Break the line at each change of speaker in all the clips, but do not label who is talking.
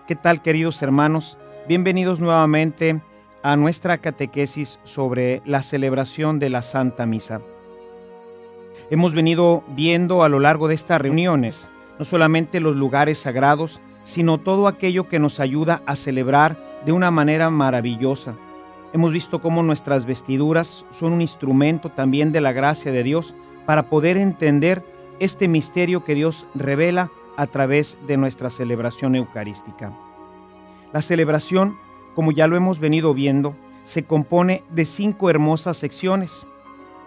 ¿Qué tal, queridos hermanos? Bienvenidos nuevamente a nuestra catequesis sobre la celebración de la Santa Misa. Hemos venido viendo a lo largo de estas reuniones no solamente los lugares sagrados, sino todo aquello que nos ayuda a celebrar de una manera maravillosa. Hemos visto cómo nuestras vestiduras son un instrumento también de la gracia de Dios para poder entender este misterio que Dios revela a través de nuestra celebración eucarística. La celebración, como ya lo hemos venido viendo, se compone de 5 hermosas secciones.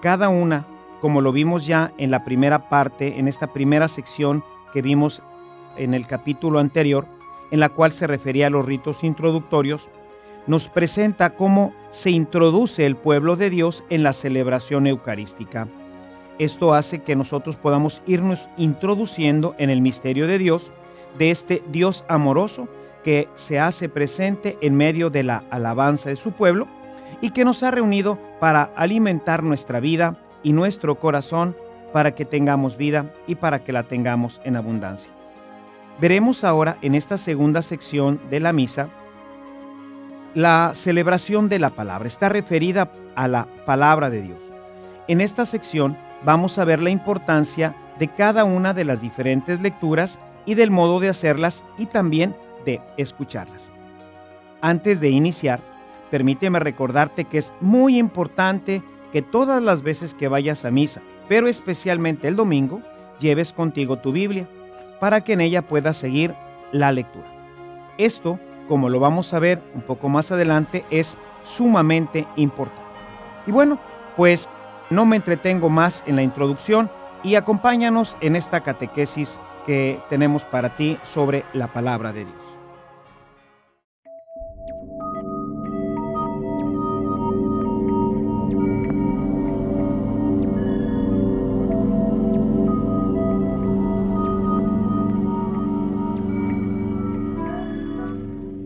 Cada una, como lo vimos ya en la primera parte, en esta primera sección que vimos en el capítulo anterior, en la cual se refería a los ritos introductorios, nos presenta cómo se introduce el pueblo de Dios en la celebración eucarística. Esto hace que nosotros podamos irnos introduciendo en el misterio de Dios, de este Dios amoroso que se hace presente en medio de la alabanza de su pueblo y que nos ha reunido para alimentar nuestra vida y nuestro corazón para que tengamos vida y para que la tengamos en abundancia. Veremos ahora en esta segunda sección de la misa la celebración de la palabra. Está referida a la palabra de Dios. En esta sección vamos a ver la importancia de cada una de las diferentes lecturas y del modo de hacerlas y también de escucharlas. Antes de iniciar, permíteme recordarte que es muy importante que todas las veces que vayas a misa, pero especialmente el domingo, lleves contigo tu Biblia para que en ella puedas seguir la lectura. Esto, como lo vamos a ver un poco más adelante, es sumamente importante. Y bueno, pues no me entretengo más en la introducción y acompáñanos en esta catequesis que tenemos para ti sobre la palabra de Dios.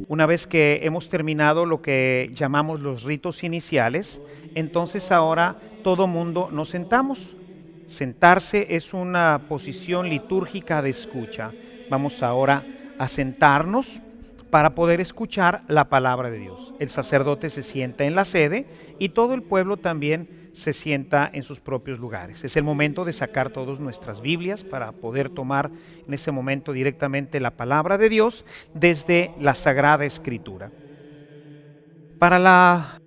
Una vez que hemos terminado lo que llamamos los ritos iniciales, entonces ahora todo mundo nos sentamos. Sentarse es una posición litúrgica de escucha. Vamos ahora a sentarnos para poder escuchar la palabra de Dios. El sacerdote se sienta en la sede y todo el pueblo también se sienta en sus propios lugares. Es el momento de sacar todas nuestras Biblias para poder tomar en ese momento directamente la palabra de Dios desde la Sagrada Escritura. Para la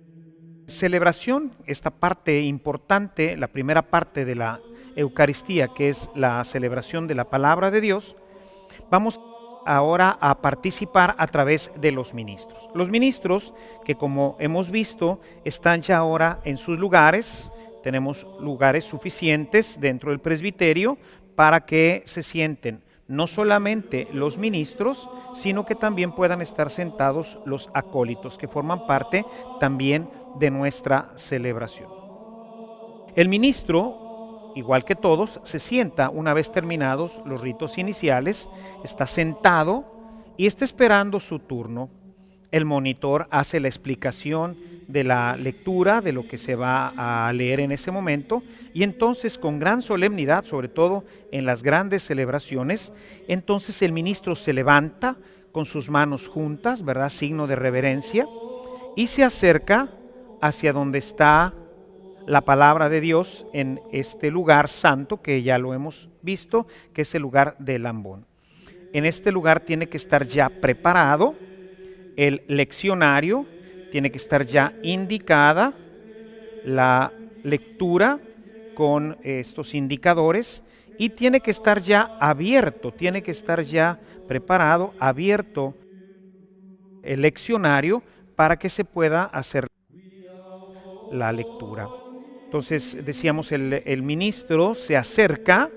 celebración, esta parte importante, la primera parte de la Eucaristía, que es la celebración de la palabra de Dios, vamos ahora a participar a través de los ministros. Los ministros que, como hemos visto, están ya ahora en sus lugares. Tenemos lugares suficientes dentro del presbiterio para que se sienten no solamente los ministros, sino que también puedan estar sentados los acólitos, que forman parte también de nuestra celebración. El ministro, igual que todos, se sienta una vez terminados los ritos iniciales, está sentado y está esperando su turno. El monitor hace la explicación de la lectura, de lo que se va a leer en ese momento, y entonces con gran solemnidad, sobre todo en las grandes celebraciones, entonces el ministro se levanta con sus manos juntas, ¿verdad? Signo de reverencia, y se acerca hacia donde está la palabra de Dios en este lugar santo que ya lo hemos visto, que es el lugar del ambón. En este lugar tiene que estar ya preparado el leccionario, tiene que estar ya indicada la lectura con estos indicadores y tiene que estar ya abierto, tiene que estar ya preparado, abierto el leccionario para que se pueda hacer la lectura. Entonces decíamos, el ministro se acerca,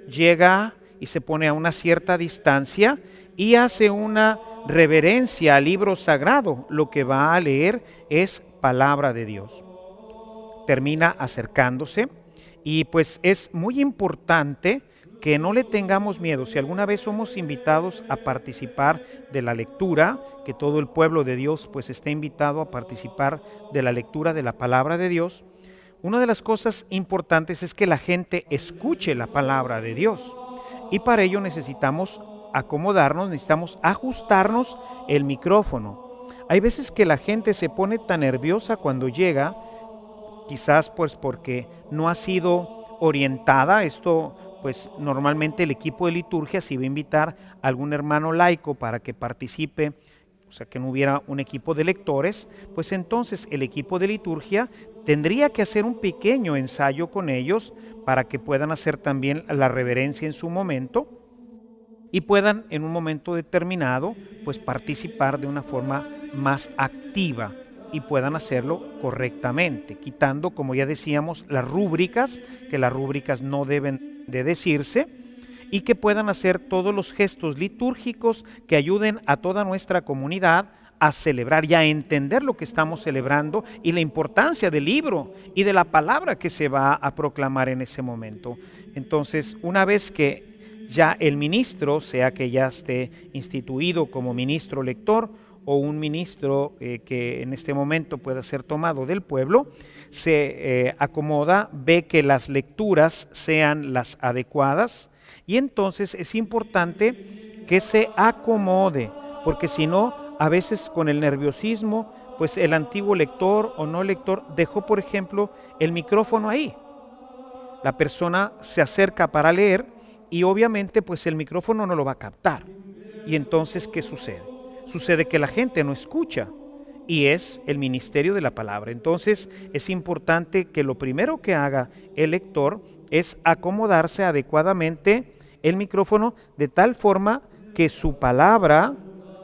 llega y se pone a una cierta distancia y hace una reverencia al libro sagrado. Lo que va a leer es palabra de Dios. Termina acercándose y pues es muy importante que no le tengamos miedo. Si alguna vez somos invitados a participar de la lectura, que todo el pueblo de Dios pues esté invitado a participar de la lectura de la palabra de Dios, una de las cosas importantes es que la gente escuche la palabra de Dios. Y para ello necesitamos acomodarnos, necesitamos ajustarnos el micrófono. Hay veces que la gente se pone tan nerviosa cuando llega, quizás pues porque no ha sido orientada. Esto pues normalmente el equipo de liturgia, si va a invitar a algún hermano laico para que participe, o sea que no hubiera un equipo de lectores, pues entonces el equipo de liturgia tendría que hacer un pequeño ensayo con ellos para que puedan hacer también la reverencia en su momento y puedan en un momento determinado pues participar de una forma más activa y puedan hacerlo correctamente, quitando, como ya decíamos, las rúbricas, que las rúbricas no deben de decirse, y que puedan hacer todos los gestos litúrgicos que ayuden a toda nuestra comunidad a celebrar y a entender lo que estamos celebrando y la importancia del libro y de la palabra que se va a proclamar en ese momento. Entonces, una vez que ya el ministro, sea que ya esté instituido como ministro lector o un ministro que en este momento pueda ser tomado del pueblo, se acomoda, ve que las lecturas sean las adecuadas y entonces es importante que se acomode, porque si no, a veces con el nerviosismo, pues el antiguo lector o no lector dejó, por ejemplo, el micrófono ahí. La persona se acerca para leer y obviamente pues el micrófono no lo va a captar. Y entonces, ¿qué sucede? Sucede que la gente no escucha y es el ministerio de la palabra. Entonces es importante que lo primero que haga el lector es acomodarse adecuadamente el micrófono de tal forma que su palabra,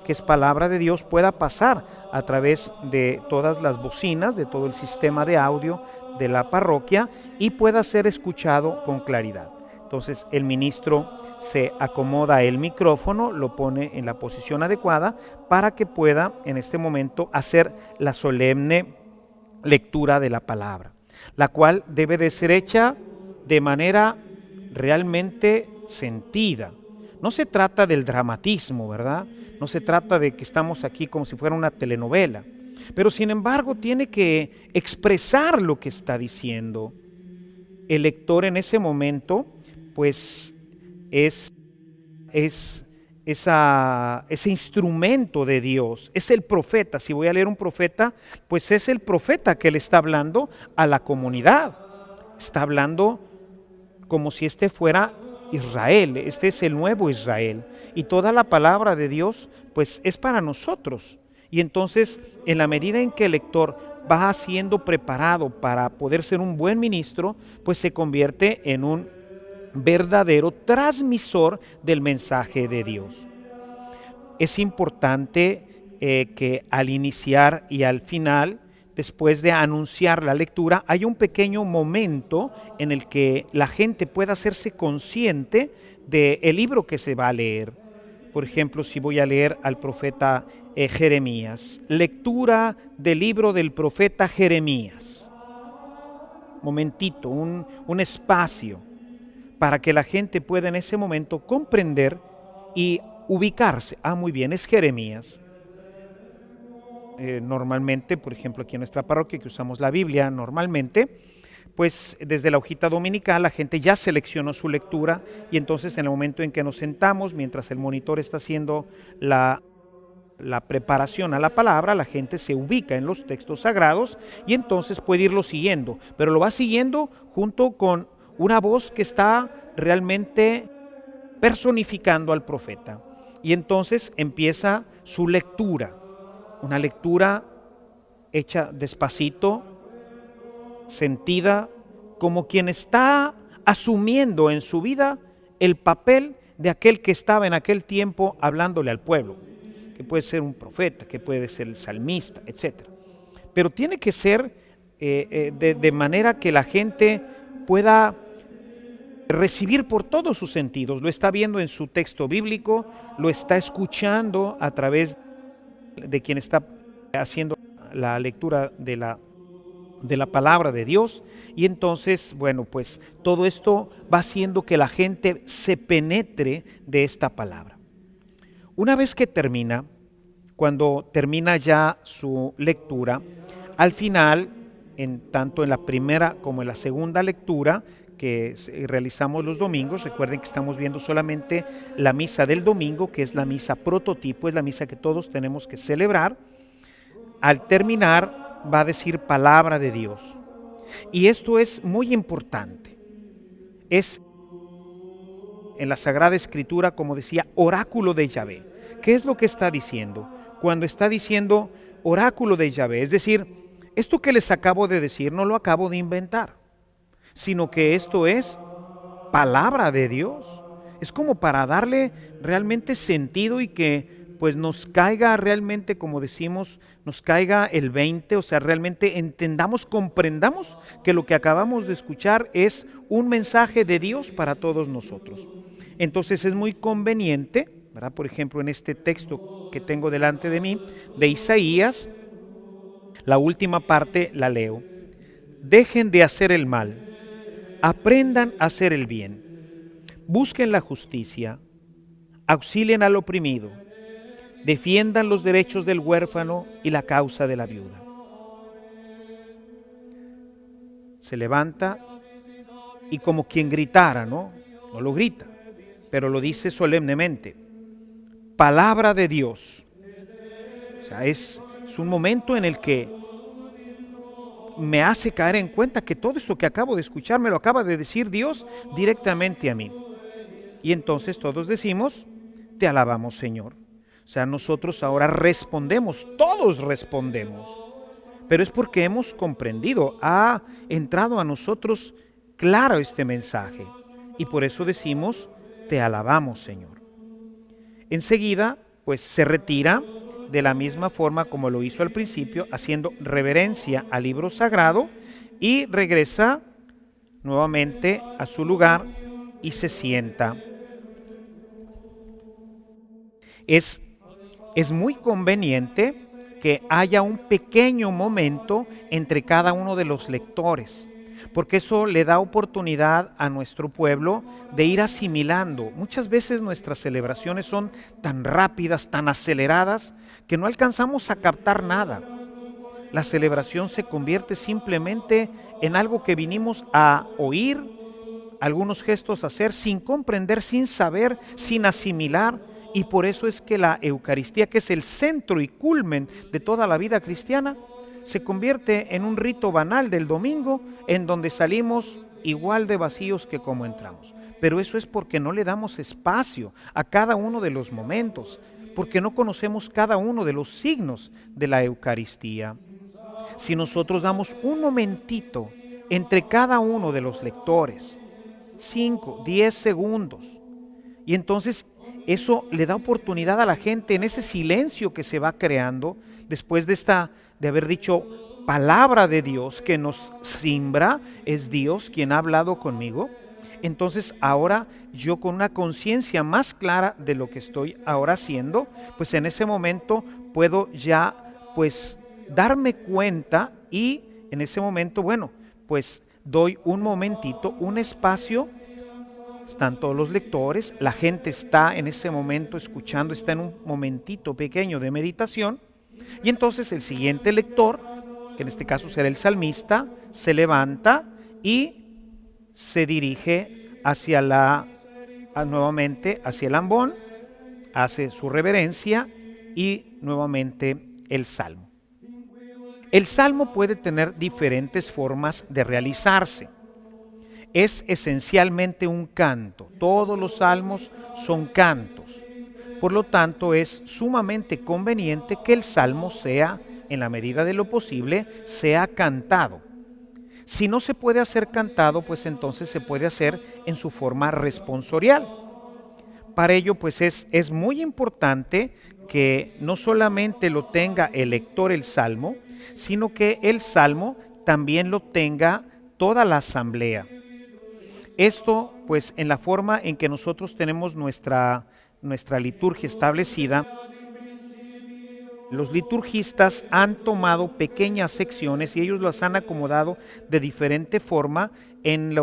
que es palabra de Dios, pueda pasar a través de todas las bocinas, de todo el sistema de audio de la parroquia y pueda ser escuchado con claridad. Entonces el ministro se acomoda el micrófono, lo pone en la posición adecuada para que pueda en este momento hacer la solemne lectura de la palabra, la cual debe de ser hecha de manera realmente sentida. No se trata del dramatismo, ¿verdad? No se trata de que estamos aquí como si fuera una telenovela, pero sin embargo tiene que expresar lo que está diciendo. El lector en ese momento, pues es ese instrumento de Dios, es el profeta. Si voy a leer un profeta, pues es el profeta que le está hablando a la comunidad. Está hablando como si este fuera Israel, este es el nuevo Israel. Y toda la palabra de Dios, pues es para nosotros. Y entonces, en la medida en que el lector va siendo preparado para poder ser un buen ministro, pues se convierte en un verdadero transmisor del mensaje de Dios. Es importante que al iniciar y al final, después de anunciar la lectura, hay un pequeño momento en el que la gente pueda hacerse consciente del libro que se va a leer. Por ejemplo, si voy a leer al profeta Jeremías, lectura del libro del profeta Jeremías. Momentito, un espacio para que la gente pueda en ese momento comprender y ubicarse. Ah, muy bien, es Jeremías. Normalmente, por ejemplo, aquí en nuestra parroquia que usamos la Biblia normalmente, pues desde la hojita dominical la gente ya seleccionó su lectura y entonces en el momento en que nos sentamos, mientras el monitor está haciendo la preparación a la palabra, la gente se ubica en los textos sagrados y entonces puede irlo siguiendo, pero lo va siguiendo junto con una voz que está realmente personificando al profeta. Y entonces empieza su lectura, una lectura hecha despacito, sentida, como quien está asumiendo en su vida el papel de aquel que estaba en aquel tiempo hablándole al pueblo, que puede ser un profeta, que puede ser el salmista, etc. Pero tiene que ser de manera que la gente pueda recibir por todos sus sentidos. Lo está viendo en su texto bíblico, lo está escuchando a través de quien está haciendo la lectura de la palabra de Dios, y entonces, bueno, pues todo esto va haciendo que la gente se penetre de esta palabra. Una vez que termina, cuando termina ya su lectura, al final tanto en la primera como en la segunda lectura que realizamos los domingos. Recuerden que estamos viendo solamente la misa del domingo, que es la misa prototipo, es la misa que todos tenemos que celebrar. Al terminar va a decir palabra de Dios. Y esto es muy importante. Es en la Sagrada Escritura, como decía, oráculo de Yahvé. ¿Qué es lo que está diciendo? Cuando está diciendo oráculo de Yahvé, es decir, esto que les acabo de decir no lo acabo de inventar, sino que esto es palabra de Dios. Es como para darle realmente sentido y que pues nos caiga realmente, como decimos, nos caiga el 20, o sea, realmente entendamos, comprendamos que lo que acabamos de escuchar es un mensaje de Dios para todos nosotros. Entonces es muy conveniente, ¿verdad? Por ejemplo, en este texto que tengo delante de mí, de Isaías, la última parte la leo. Dejen de hacer el mal, aprendan a hacer el bien, busquen la justicia, auxilien al oprimido, defiendan los derechos del huérfano y la causa de la viuda. Se levanta y como quien gritara, ¿no? No lo grita, pero lo dice solemnemente. Palabra de Dios. O sea, es un momento en el que me hace caer en cuenta que todo esto que acabo de escuchar me lo acaba de decir Dios directamente a mí. Y entonces todos decimos, te alabamos, Señor. O sea, nosotros ahora respondemos, todos respondemos. Pero es porque hemos comprendido, ha entrado a nosotros claro este mensaje. Y por eso decimos, te alabamos, Señor. Enseguida, pues se retira de la misma forma como lo hizo al principio, haciendo reverencia al libro sagrado y regresa nuevamente a su lugar y se sienta. Es muy conveniente que haya un pequeño momento entre cada uno de los lectores, porque eso le da oportunidad a nuestro pueblo de ir asimilando. Muchas veces nuestras celebraciones son tan rápidas, tan aceleradas, que no alcanzamos a captar nada. La celebración se convierte simplemente en algo que vinimos a oír, algunos gestos a hacer sin comprender, sin saber, sin asimilar. Y por eso es que la Eucaristía, que es el centro y culmen de toda la vida cristiana, se convierte en un rito banal del domingo en donde salimos igual de vacíos que como entramos. Pero eso es porque no le damos espacio a cada uno de los momentos, porque no conocemos cada uno de los signos de la Eucaristía. Si nosotros damos un momentito entre cada uno de los lectores, 5, 10 segundos, y entonces eso le da oportunidad a la gente en ese silencio que se va creando después de haber dicho palabra de Dios que nos simbra, es Dios quien ha hablado conmigo. Entonces ahora yo, con una conciencia más clara de lo que estoy ahora haciendo, pues en ese momento puedo ya pues darme cuenta, y en ese momento, bueno, pues doy un momentito, un espacio. Están todos los lectores, la gente está en ese momento escuchando, está en un momentito pequeño de meditación, y entonces el siguiente lector, que en este caso será el salmista, se levanta y se dirige nuevamente hacia el ambón, hace su reverencia y nuevamente el salmo. El salmo puede tener diferentes formas de realizarse. Es esencialmente un canto. Todos los salmos son cantos. Por lo tanto, es sumamente conveniente que el salmo sea, en la medida de lo posible, sea cantado. Si no se puede hacer cantado, pues entonces se puede hacer en su forma responsorial. Para ello, pues es muy importante que no solamente lo tenga el lector el salmo, sino que el salmo también lo tenga toda la asamblea. Esto, pues, en la forma en que nosotros tenemos nuestra liturgia establecida, los liturgistas han tomado pequeñas secciones y ellos las han acomodado de diferente forma en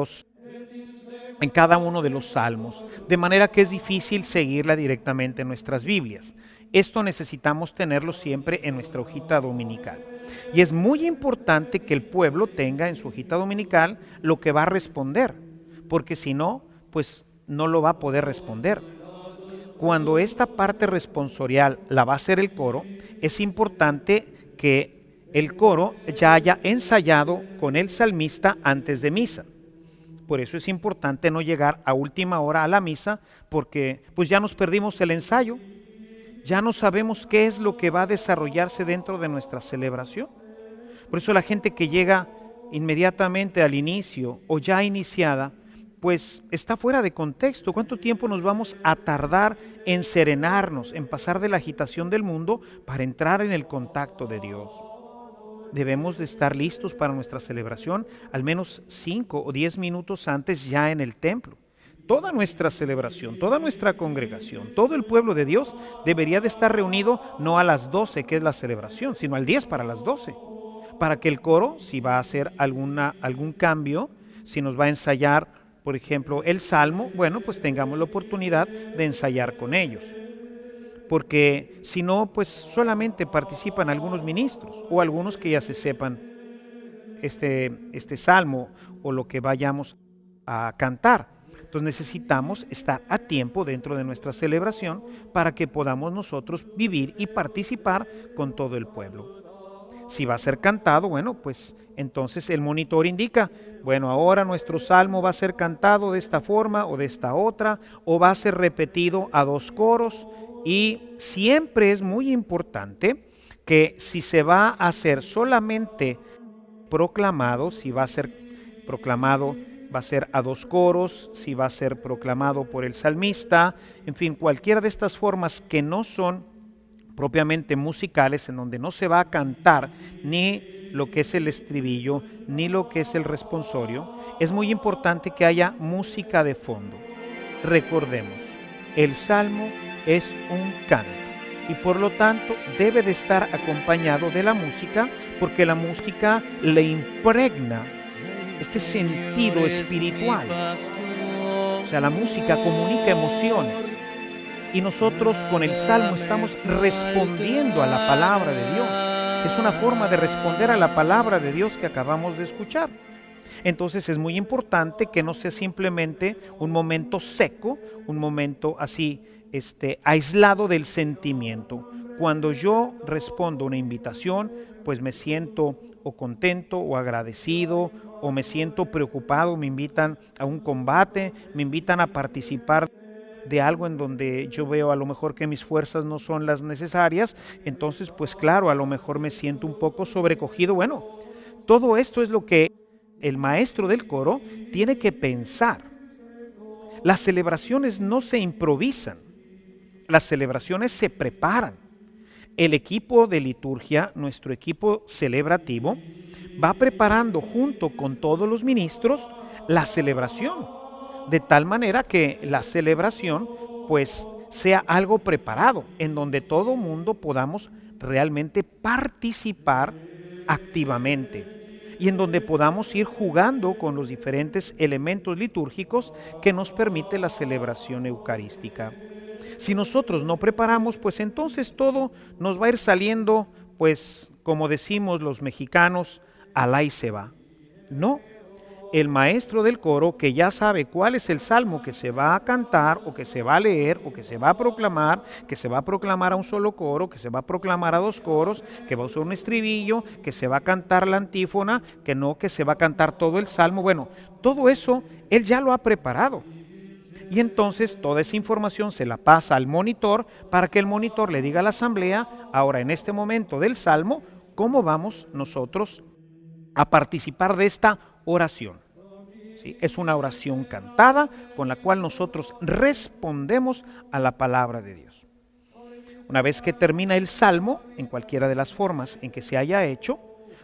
cada uno de los salmos, de manera que es difícil seguirla directamente en nuestras Biblias. Esto necesitamos tenerlo siempre en nuestra hojita dominical. Y es muy importante que el pueblo tenga en su hojita dominical lo que va a responder, porque si no, pues no lo va a poder responder. Cuando esta parte responsorial la va a hacer el coro, es importante que el coro ya haya ensayado con el salmista antes de misa. Por eso es importante no llegar a última hora a la misa, porque pues ya nos perdimos el ensayo, ya no sabemos qué es lo que va a desarrollarse dentro de nuestra celebración. Por eso la gente que llega inmediatamente al inicio o ya iniciada, pues está fuera de contexto. ¿Cuánto tiempo nos vamos a tardar en serenarnos, en pasar de la agitación del mundo para entrar en el contacto de Dios? Debemos de estar listos para nuestra celebración al menos 5 o 10 minutos antes ya en el templo. Toda nuestra celebración, toda nuestra congregación, todo el pueblo de Dios debería de estar reunido no a las 12, que es la celebración, sino al 10 para las 12, para que el coro, si va a hacer algún cambio, si nos va a ensayar, por ejemplo, el salmo, bueno, pues tengamos la oportunidad de ensayar con ellos. Porque si no, pues solamente participan algunos ministros o algunos que ya se sepan este salmo o lo que vayamos a cantar. Entonces necesitamos estar a tiempo dentro de nuestra celebración para que podamos nosotros vivir y participar con todo el pueblo. Si va a ser cantado, bueno, pues entonces el monitor indica, bueno, ahora nuestro salmo va a ser cantado de esta forma o de esta otra, o va a ser repetido a 2 coros, y siempre es muy importante que si se va a hacer solamente proclamado, si va a ser proclamado, va a ser a 2 coros, si va a ser proclamado por el salmista, en fin, cualquiera de estas formas que no son propiamente musicales, en donde no se va a cantar ni lo que es el estribillo, ni lo que es el responsorio, es muy importante que haya música de fondo. Recordemos, el salmo es un canto y por lo tanto debe de estar acompañado de la música, porque la música le impregna este sentido espiritual. O sea, la música comunica emociones. Y nosotros con el salmo estamos respondiendo a la palabra de Dios. Es una forma de responder a la palabra de Dios que acabamos de escuchar. Entonces es muy importante que no sea simplemente un momento seco, un momento así aislado del sentimiento. Cuando yo respondo a una invitación, pues me siento o contento o agradecido, o me siento preocupado, me invitan a un combate, me invitan a participar de algo en donde yo veo a lo mejor que mis fuerzas no son las necesarias, entonces pues claro, a lo mejor me siento un poco sobrecogido. Bueno, todo esto es lo que el maestro del coro tiene que pensar. Las celebraciones no se improvisan, las celebraciones se preparan. El equipo de liturgia, nuestro equipo celebrativo, va preparando junto con todos los ministros la celebración, de tal manera que la celebración pues sea algo preparado, en donde todo mundo podamos realmente participar activamente y en donde podamos ir jugando con los diferentes elementos litúrgicos que nos permite la celebración eucarística. Si nosotros no preparamos, pues entonces todo nos va a ir saliendo, pues como decimos los mexicanos, alá y se va. No, el maestro del coro, que ya sabe cuál es el salmo que se va a cantar o que se va a leer o que se va a proclamar, que se va a proclamar a un solo coro, que se va a proclamar a 2 coros, que va a usar un estribillo, que se va a cantar la antífona, que no, que se va a cantar todo el salmo. Bueno, todo eso él ya lo ha preparado. Y entonces toda esa información se la pasa al monitor para que el monitor le diga a la asamblea, ahora en este momento del salmo, cómo vamos nosotros a participar de esta oración. ¿Sí? Es una oración cantada con la cual nosotros respondemos a la palabra de Dios. Una vez que termina el salmo, en cualquiera de las formas en que se haya hecho,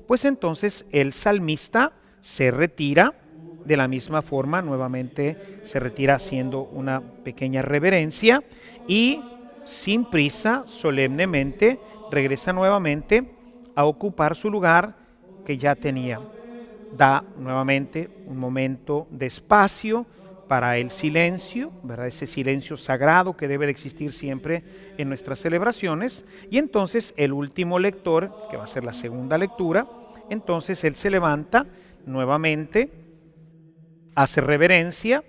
pues entonces el salmista se retira. De la misma forma, nuevamente se retira haciendo una pequeña reverencia y sin prisa, solemnemente, regresa nuevamente a ocupar su lugar que ya tenía. Da nuevamente un momento de espacio para el silencio, ¿verdad? Ese silencio sagrado que debe de existir siempre en nuestras celebraciones. Y entonces el último lector, que va a ser la segunda lectura, entonces él se levanta nuevamente, hace reverencia,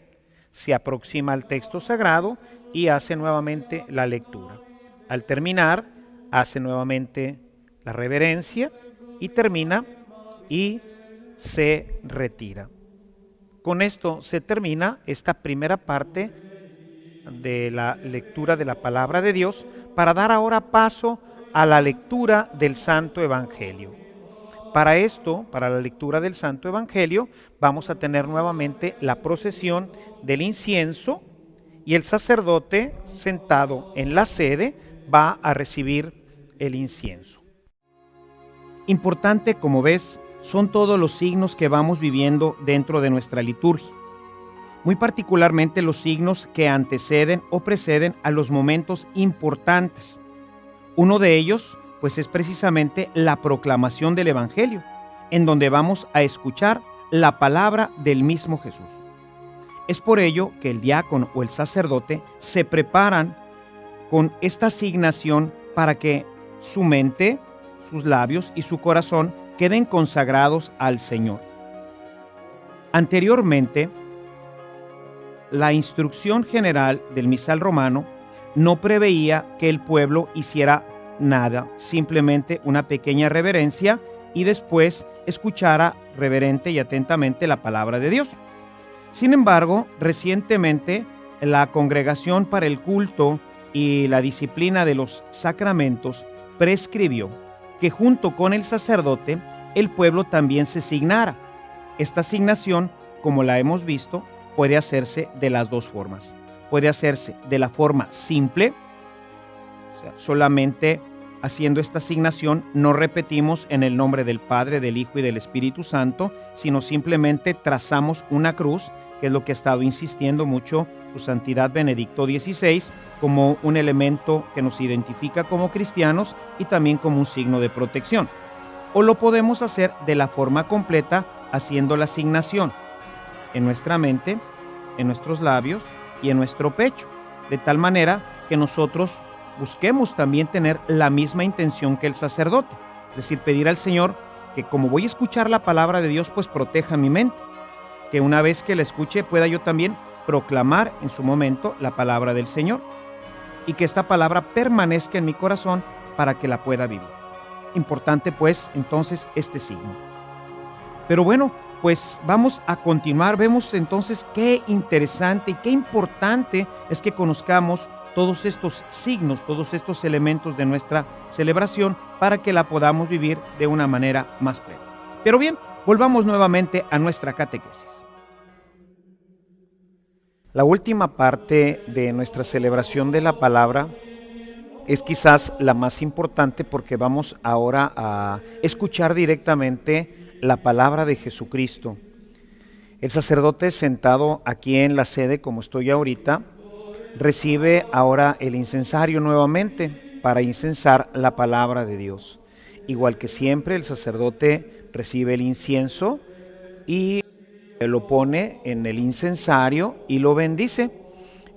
se aproxima al texto sagrado y hace nuevamente la lectura. Al terminar, hace nuevamente la reverencia y termina y se retira. Con esto se termina esta primera parte de la lectura de la palabra de Dios para dar ahora paso a la lectura del Santo Evangelio. Para esto, para la lectura del Santo Evangelio, vamos a tener nuevamente la procesión del incienso y el sacerdote sentado en la sede va a recibir el incienso. Importante, como ves, son todos los signos que vamos viviendo dentro de nuestra liturgia. Muy particularmente los signos que anteceden o preceden a los momentos importantes. Uno de ellos, pues, es precisamente la proclamación del Evangelio, en donde vamos a escuchar la palabra del mismo Jesús. Es por ello que el diácono o el sacerdote se preparan con esta asignación para que su mente, sus labios y su corazón queden consagrados al Señor. Anteriormente, la instrucción general del misal romano no preveía que el pueblo hiciera nada, simplemente una pequeña reverencia y después escuchara reverente y atentamente la palabra de Dios. Sin embargo, recientemente la Congregación para el Culto y la Disciplina de los Sacramentos prescribió que junto con el sacerdote, el pueblo también se signara. Esta asignación, como la hemos visto, puede hacerse de las dos formas. Puede hacerse de la forma simple, o sea, solamente haciendo esta asignación no repetimos en el nombre del Padre, del Hijo y del Espíritu Santo, sino simplemente trazamos una cruz, que es lo que ha estado insistiendo mucho su Santidad Benedicto XVI, como un elemento que nos identifica como cristianos y también como un signo de protección. O lo podemos hacer de la forma completa, haciendo la asignación en nuestra mente, en nuestros labios y en nuestro pecho, de tal manera que nosotros busquemos también tener la misma intención que el sacerdote, es decir, pedir al Señor que, como voy a escuchar la palabra de Dios, pues proteja mi mente, que una vez que la escuche pueda yo también proclamar en su momento la palabra del Señor y que esta palabra permanezca en mi corazón para que la pueda vivir. Importante pues entonces este signo. Pero bueno, pues vamos a continuar. Vemos entonces qué interesante y qué importante es que conozcamos todos estos signos, todos estos elementos de nuestra celebración para que la podamos vivir de una manera más plena. Pero bien, volvamos nuevamente a nuestra catequesis. La última parte de nuestra celebración de la palabra es quizás la más importante porque vamos ahora a escuchar directamente la palabra de Jesucristo. El sacerdote sentado aquí en la sede, como estoy ahorita, recibe ahora el incensario nuevamente para incensar la palabra de Dios. Igual que siempre, el sacerdote recibe el incienso y lo pone en el incensario y lo bendice.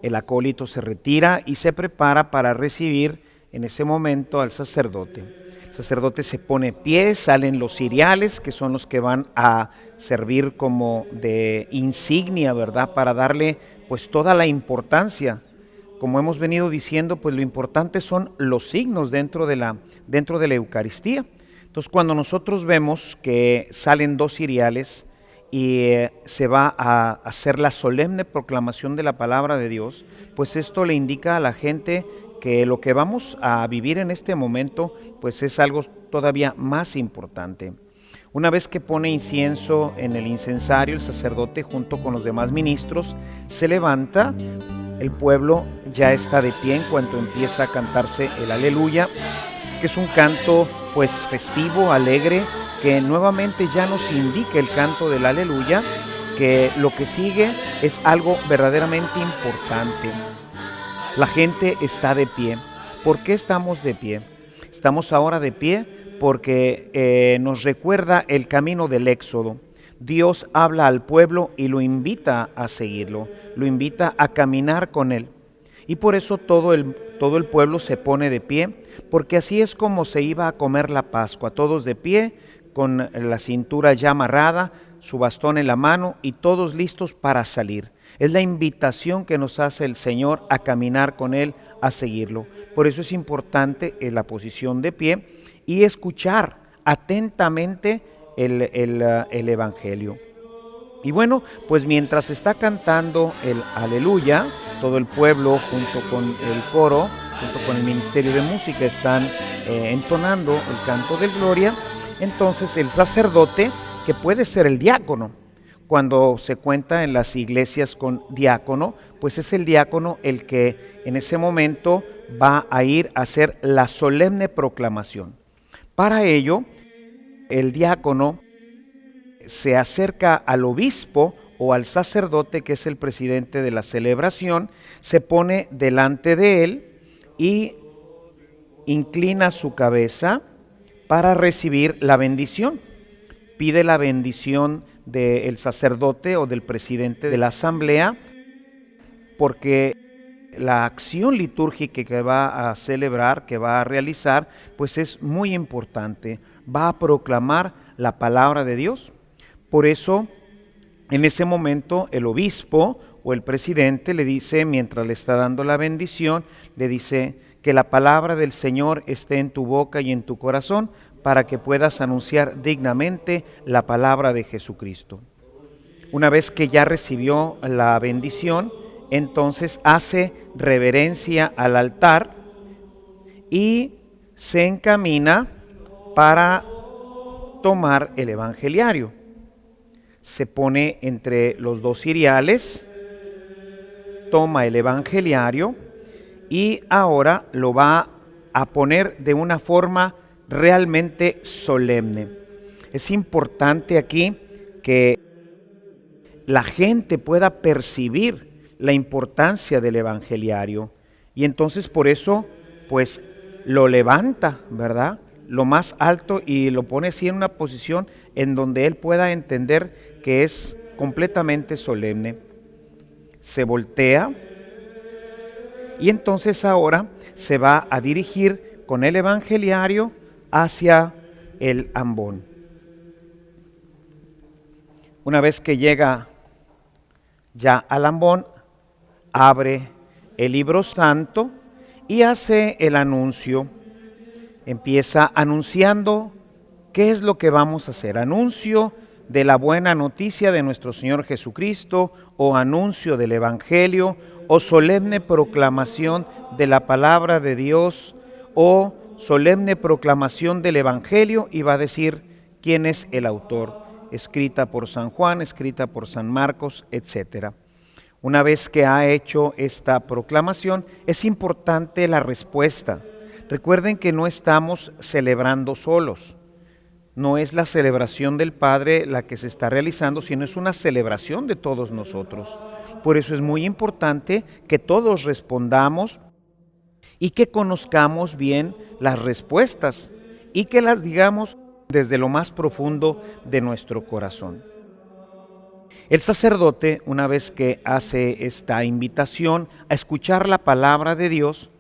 El acólito se retira y se prepara para recibir en ese momento al sacerdote. El sacerdote se pone pie, salen los ciriales, que son los que van a servir como de insignia, ¿verdad? Para darle pues toda la importancia. Como hemos venido diciendo, pues lo importante son los signos dentro de la Eucaristía. Entonces, cuando nosotros vemos que salen dos ciriales y se va a hacer la solemne proclamación de la palabra de Dios, pues esto le indica a la gente que lo que vamos a vivir en este momento, pues es algo todavía más importante. Una vez que pone incienso en el incensario, el sacerdote junto con los demás ministros se levanta. El pueblo ya está de pie en cuanto empieza a cantarse el Aleluya, que es un canto pues festivo, alegre, que nuevamente ya nos indica el canto del Aleluya, que lo que sigue es algo verdaderamente importante. La gente está de pie. ¿Por qué estamos de pie? Estamos ahora de pie porque nos recuerda el camino del Éxodo, Dios habla al pueblo y lo invita a seguirlo, lo invita a caminar con él. Y por eso todo el pueblo se pone de pie, porque así es como se iba a comer la Pascua, todos de pie, con la cintura ya amarrada, su bastón en la mano y todos listos para salir. Es la invitación que nos hace el Señor a caminar con Él, a seguirlo. Por eso es importante la posición de pie y escuchar atentamente el Evangelio. Y bueno, pues mientras está cantando el Aleluya, todo el pueblo junto con el coro, junto con el Ministerio de Música están entonando el canto de Gloria. Entonces el sacerdote, que puede ser el diácono, cuando se cuenta en las iglesias con diácono, pues es el diácono el que en ese momento va a ir a hacer la solemne proclamación. Para ello, el diácono se acerca al obispo o al sacerdote, que es el presidente de la celebración, se pone delante de él y inclina su cabeza para recibir la bendición. Pide la bendición del sacerdote o del presidente de la asamblea, porque la acción litúrgica que va a celebrar, que va a realizar, pues es muy importante. Va a proclamar la palabra de Dios. Por eso, en ese momento, el obispo o el presidente le dice, mientras le está dando la bendición, le dice que la palabra del Señor esté en tu boca y en tu corazón para que puedas anunciar dignamente la palabra de Jesucristo. Una vez que ya recibió la bendición, entonces hace reverencia al altar y se encamina para tomar el evangeliario. Se pone entre los dos ciriales, toma el evangeliario y ahora lo va a poner de una forma realmente solemne. Es importante aquí que la gente pueda percibir la importancia del evangeliario y entonces por eso pues lo levanta, ¿verdad?, lo más alto y lo pone así en una posición en donde él pueda entender que es completamente solemne. Se voltea y entonces ahora se va a dirigir con el evangeliario hacia el ambón. Una vez que llega ya al ambón, abre el libro santo y hace el anuncio. Empieza anunciando qué es lo que vamos a hacer. Anuncio de la buena noticia de nuestro Señor Jesucristo, o anuncio del Evangelio, o solemne proclamación de la palabra de Dios, o solemne proclamación del Evangelio, y va a decir quién es el autor, escrita por San Juan, escrita por San Marcos, etc. Una vez que ha hecho esta proclamación, es importante la respuesta. Recuerden que no estamos celebrando solos. No es la celebración del Padre la que se está realizando, sino es una celebración de todos nosotros. Por eso es muy importante que todos respondamos y que conozcamos bien las respuestas y que las digamos desde lo más profundo de nuestro corazón. El sacerdote, una vez que hace esta invitación a escuchar la palabra de Dios,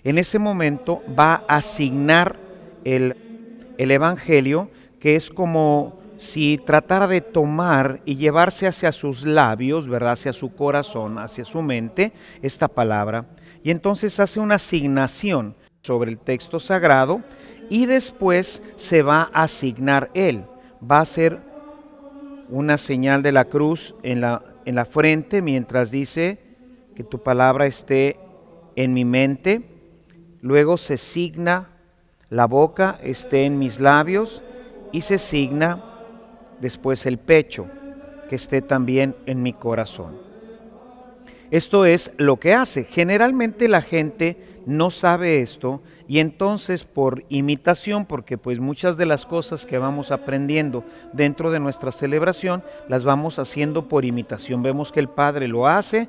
en ese momento va a asignar el Evangelio, que es como si tratara de tomar y llevarse hacia sus labios, ¿verdad?, hacia su corazón, hacia su mente, esta palabra. Y entonces hace una asignación sobre el texto sagrado y después se va a asignar él. Va a hacer una señal de la cruz en la frente mientras dice que tu palabra esté en mi mente. Luego se signa la boca, esté en mis labios, y se signa después el pecho, que esté también en mi corazón. Esto es lo que hace. Generalmente la gente no sabe esto y entonces por imitación, porque pues muchas de las cosas que vamos aprendiendo dentro de nuestra celebración las vamos haciendo por imitación. Vemos que el Padre lo hace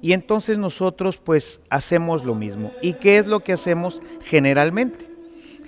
y entonces nosotros pues hacemos lo mismo. ¿Y qué es lo que hacemos generalmente?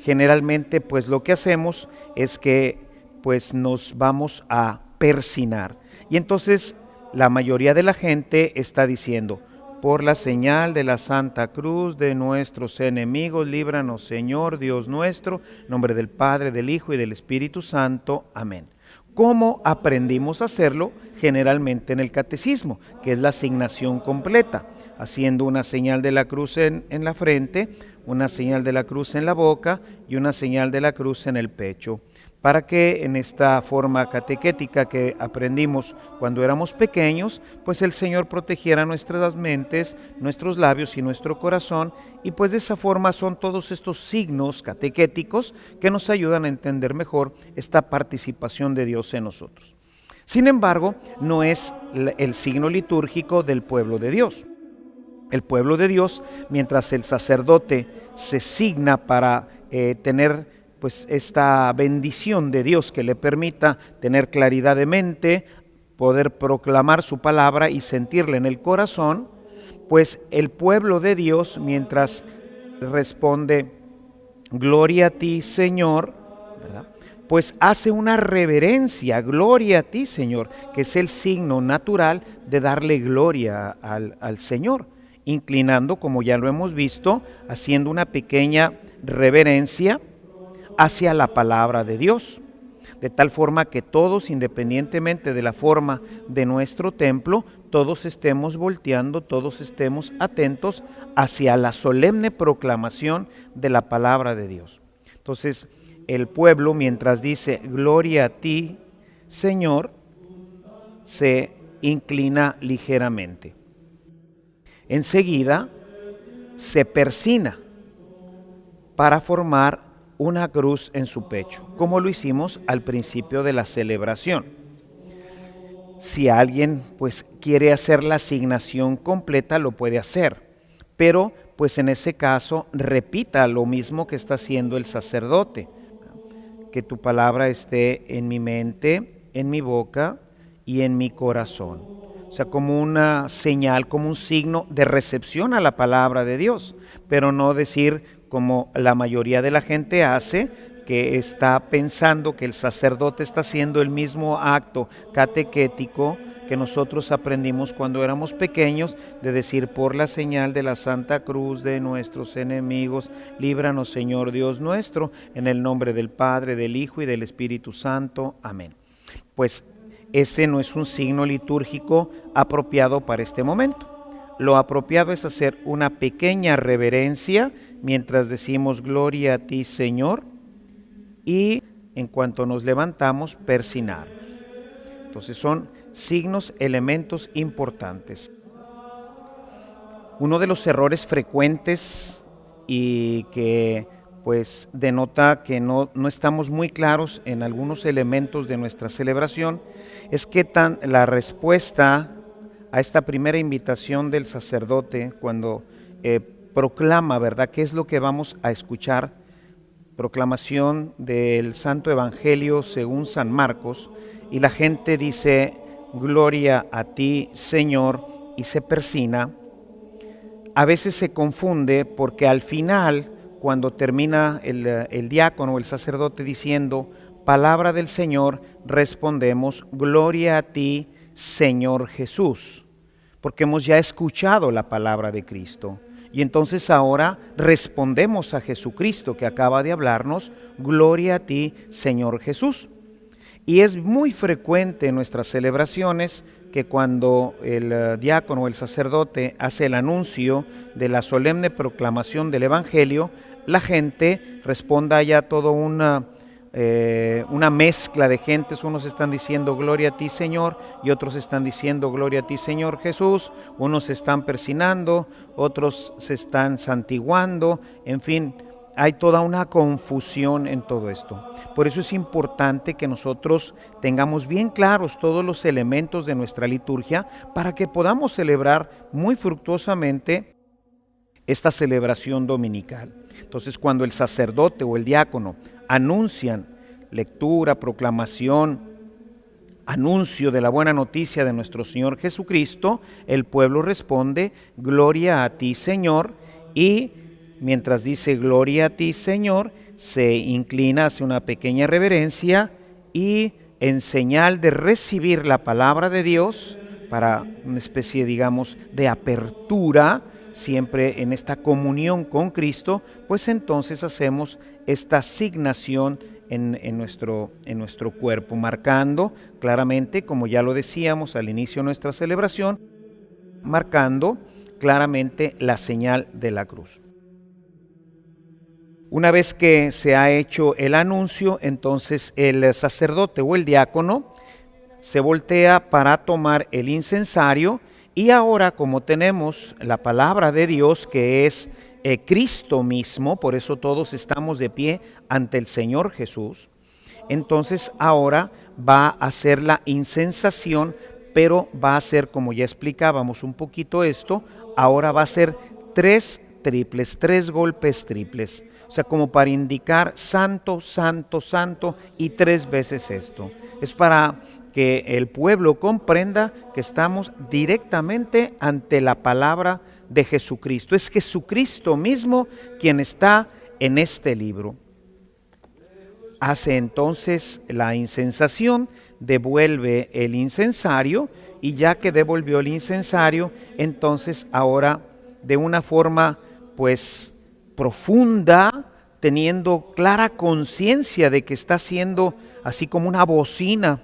Generalmente pues lo que hacemos es que pues nos vamos a persinar. Y entonces la mayoría de la gente está diciendo: por la señal de la Santa Cruz de nuestros enemigos, líbranos, Señor Dios nuestro, en nombre del Padre, del Hijo y del Espíritu Santo. Amén. ¿Cómo aprendimos a hacerlo? Generalmente en el catecismo, que es la asignación completa, haciendo una señal de la cruz en la frente, una señal de la cruz en la boca y una señal de la cruz en el pecho, para que en esta forma catequética que aprendimos cuando éramos pequeños, pues el Señor protegiera nuestras mentes, nuestros labios y nuestro corazón, y pues de esa forma son todos estos signos catequéticos que nos ayudan a entender mejor esta participación de Dios en nosotros. Sin embargo, no es el signo litúrgico del pueblo de Dios. El pueblo de Dios, mientras el sacerdote se signa para tener pues esta bendición de Dios que le permita tener claridad de mente, poder proclamar su palabra y sentirla en el corazón, pues el pueblo de Dios, mientras responde gloria a ti, Señor, ¿verdad?, pues hace una reverencia, gloria a ti, Señor, que es el signo natural de darle gloria al Señor, inclinando, como ya lo hemos visto, haciendo una pequeña reverencia hacia la palabra de Dios, de tal forma que todos, independientemente de la forma de nuestro templo, todos estemos volteando, todos estemos atentos hacia la solemne proclamación de la palabra de Dios. Entonces, el pueblo, mientras dice gloria a ti, Señor, se inclina ligeramente. Enseguida se persina para formar una cruz en su pecho, como lo hicimos al principio de la celebración. Si alguien pues quiere hacer la asignación completa, lo puede hacer, pero pues en ese caso repita lo mismo que está haciendo el sacerdote: que tu palabra esté en mi mente, en mi boca y en mi corazón. O sea, como una señal, como un signo de recepción a la palabra de Dios, pero no decir como la mayoría de la gente hace, que está pensando que el sacerdote está haciendo el mismo acto catequético que nosotros aprendimos cuando éramos pequeños, de decir: por la señal de la Santa Cruz de nuestros enemigos, líbranos, Señor Dios nuestro, en el nombre del Padre, del Hijo y del Espíritu Santo. Amén. Pues ese no es un signo litúrgico apropiado para este momento. Lo apropiado es hacer una pequeña reverencia mientras decimos gloria a ti, Señor, y en cuanto nos levantamos, persinarnos. Entonces son signos, elementos importantes. Uno de los errores frecuentes y que pues denota que no estamos muy claros en algunos elementos de nuestra celebración es que la respuesta a esta primera invitación del sacerdote cuando proclama, ¿verdad?, qué es lo que vamos a escuchar, proclamación del Santo Evangelio según San Marcos, y la gente dice gloria a ti, Señor, y se persina. A veces se confunde porque al final, cuando termina el diácono o el sacerdote diciendo palabra del Señor, respondemos gloria a ti, Señor Jesús, porque hemos ya escuchado la palabra de Cristo. Y entonces ahora respondemos a Jesucristo que acaba de hablarnos, gloria a ti, Señor Jesús. Y es muy frecuente en nuestras celebraciones que cuando el diácono o el sacerdote hace el anuncio de la solemne proclamación del Evangelio, la gente responda ya todo una mezcla de gentes. Unos están diciendo gloria a ti, Señor, y otros están diciendo gloria a ti, Señor Jesús. Unos se están persinando, otros se están santiguando, en fin, hay toda una confusión en todo esto. Por eso es importante que nosotros tengamos bien claros todos los elementos de nuestra liturgia para que podamos celebrar muy fructuosamente esta celebración dominical. Entonces, cuando el sacerdote o el diácono anuncian lectura, proclamación, anuncio de la buena noticia de nuestro Señor Jesucristo, el pueblo responde gloria a ti, Señor, y mientras dice gloria a ti, Señor, se inclina, hace una pequeña reverencia y en señal de recibir la palabra de Dios para una especie, digamos, de apertura, siempre en esta comunión con Cristo, pues entonces hacemos esta asignación en nuestro cuerpo, marcando claramente, como ya lo decíamos al inicio de nuestra celebración, marcando claramente la señal de la cruz. Una vez que se ha hecho el anuncio, entonces el sacerdote o el diácono se voltea para tomar el incensario, y ahora, como tenemos la palabra de Dios, que es Cristo mismo, por eso todos estamos de pie ante el Señor Jesús, entonces ahora va a hacer la incensación, pero va a ser, como ya explicábamos un poquito esto, ahora va a ser tres golpes triples, o sea, como para indicar santo, santo, santo, y 3 veces esto. Es para que el pueblo comprenda que estamos directamente ante la palabra de Jesucristo. Es Jesucristo mismo quien está en este libro. Hace entonces la incensación, devuelve el incensario, y ya que devolvió el incensario, entonces ahora de una forma pues profunda, teniendo clara conciencia de que está siendo así como una bocina,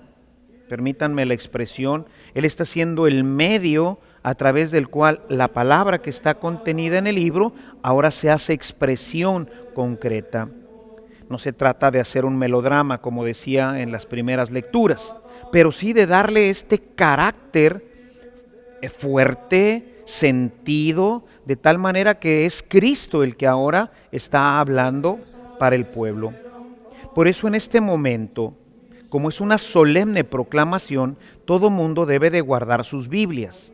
permítanme la expresión, él está siendo el medio a través del cual la palabra que está contenida en el libro ahora se hace expresión concreta. No se trata de hacer un melodrama, como decía en las primeras lecturas, pero sí de darle este carácter fuerte, sentido, de tal manera que es Cristo el que ahora está hablando para el pueblo. Por eso en este momento, como es una solemne proclamación, todo mundo debe de guardar sus Biblias.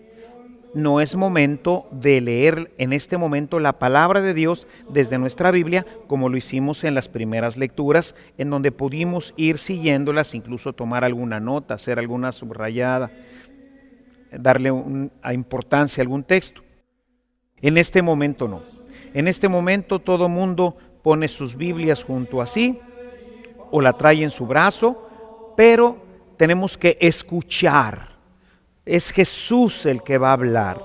No es momento de leer en este momento la palabra de Dios desde nuestra Biblia, como lo hicimos en las primeras lecturas, en donde pudimos ir siguiéndolas, incluso tomar alguna nota, hacer alguna subrayada, darle a importancia a algún texto. En este momento no. En este momento todo mundo pone sus Biblias junto a sí o la trae en su brazo, pero tenemos que escuchar. Es Jesús el que va a hablar.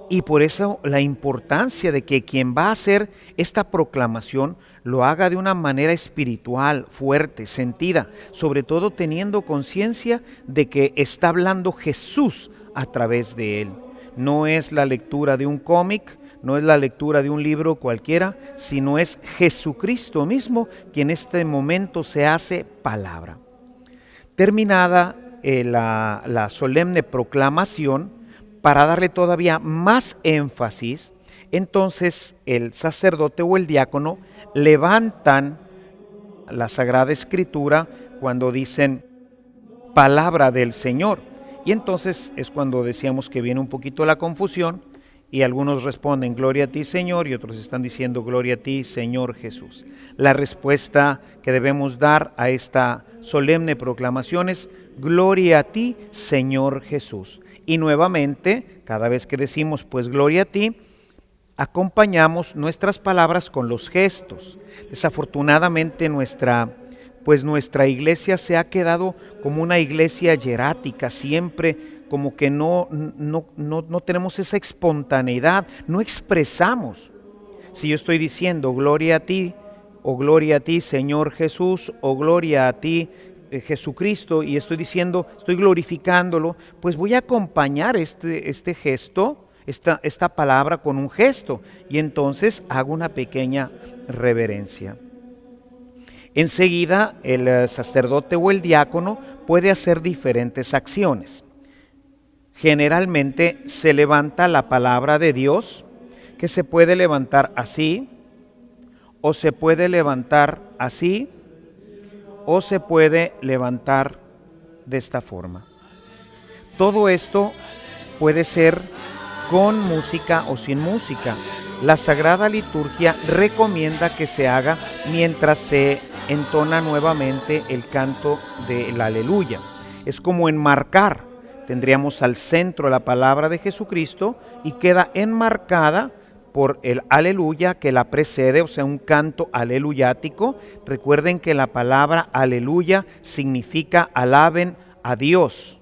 Y por eso la importancia de que quien va a hacer esta proclamación lo haga de una manera espiritual, fuerte, sentida, sobre todo teniendo conciencia de que está hablando Jesús a través de él. No es la lectura de un cómic, no es la lectura de un libro cualquiera, sino es Jesucristo mismo quien en este momento se hace palabra. Terminada la solemne proclamación, para darle todavía más énfasis, entonces el sacerdote o el diácono levantan la Sagrada Escritura cuando dicen palabra del Señor. Y entonces es cuando decíamos que viene un poquito la confusión, y algunos responden gloria a ti Señor, y otros están diciendo gloria a ti Señor Jesús. La respuesta que debemos dar a esta solemne proclamación es gloria a ti Señor Jesús. Y nuevamente, cada vez que decimos pues gloria a ti, acompañamos nuestras palabras con los gestos. Desafortunadamente nuestra iglesia se ha quedado como una iglesia hierática, siempre como que no tenemos esa espontaneidad, no expresamos. Si yo estoy diciendo gloria a ti, o gloria a ti Señor Jesús, o gloria a ti Jesucristo, y estoy glorificándolo, pues voy a acompañar este gesto, esta palabra con un gesto, y entonces hago una pequeña reverencia. Enseguida el sacerdote o el diácono puede hacer diferentes acciones. Generalmente se levanta la palabra de Dios, que se puede levantar así, o se puede levantar así, o se puede levantar de esta forma. Todo esto puede ser con música o sin música. La Sagrada Liturgia recomienda que se haga mientras se entona nuevamente el canto del Aleluya. Es como enmarcar. Tendríamos al centro la palabra de Jesucristo y queda enmarcada por el aleluya que la precede, o sea, un canto aleluyático. Recuerden que la palabra aleluya significa alaben a Dios,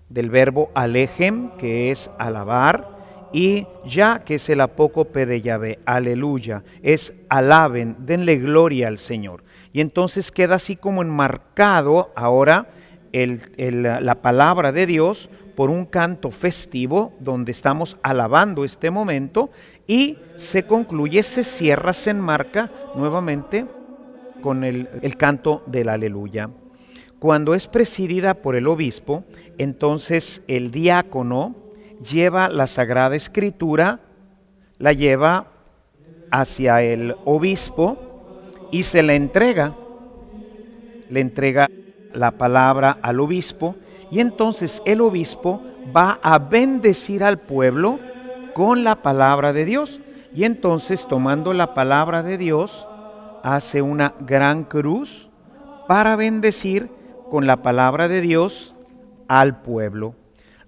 del verbo alejem, que es alabar, y ya, que es el apócope de Yahvé, aleluya, es alaben, denle gloria al Señor. Y entonces queda así como enmarcado ahora la palabra de Dios por un canto festivo donde estamos alabando este momento, y se concluye, se cierra, se enmarca nuevamente con el canto del aleluya. Cuando es presidida por el obispo, entonces el diácono lleva la Sagrada Escritura, la lleva hacia el obispo y se le entrega la palabra al obispo, y entonces el obispo va a bendecir al pueblo con la palabra de Dios. Y entonces, tomando la palabra de Dios, hace una gran cruz para bendecir con la palabra de Dios al pueblo.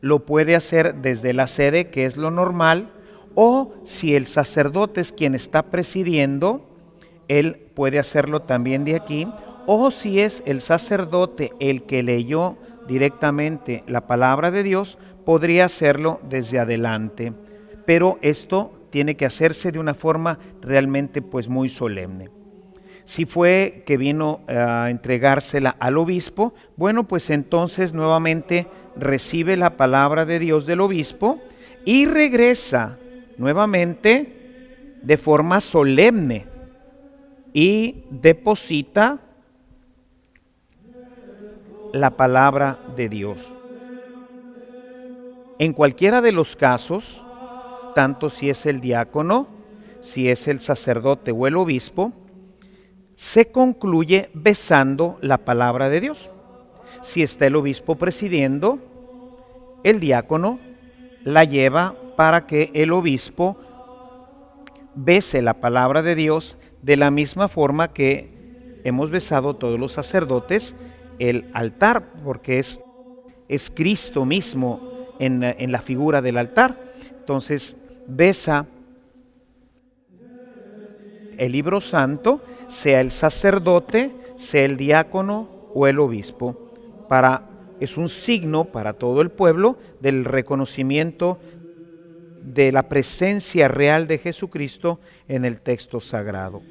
Lo puede hacer desde la sede, que es lo normal, o si el sacerdote es quien está presidiendo, él puede hacerlo también de aquí, o si es el sacerdote el que leyó directamente la palabra de Dios, podría hacerlo desde adelante. Pero esto tiene que hacerse de una forma realmente pues muy solemne. Si fue que vino a entregársela al obispo, bueno, pues entonces nuevamente recibe la palabra de Dios del obispo y regresa nuevamente de forma solemne y deposita la palabra de Dios. En cualquiera de los casos, tanto si es el diácono, si es el sacerdote o el obispo, se concluye besando la palabra de Dios. Si está el obispo presidiendo, el diácono la lleva para que el obispo bese la palabra de Dios de la misma forma que hemos besado todos los sacerdotes el altar, porque es Cristo mismo en la figura del altar. Entonces besa el libro santo, sea el sacerdote, sea el diácono o el obispo. Es un signo para todo el pueblo del reconocimiento de la presencia real de Jesucristo en el texto sagrado.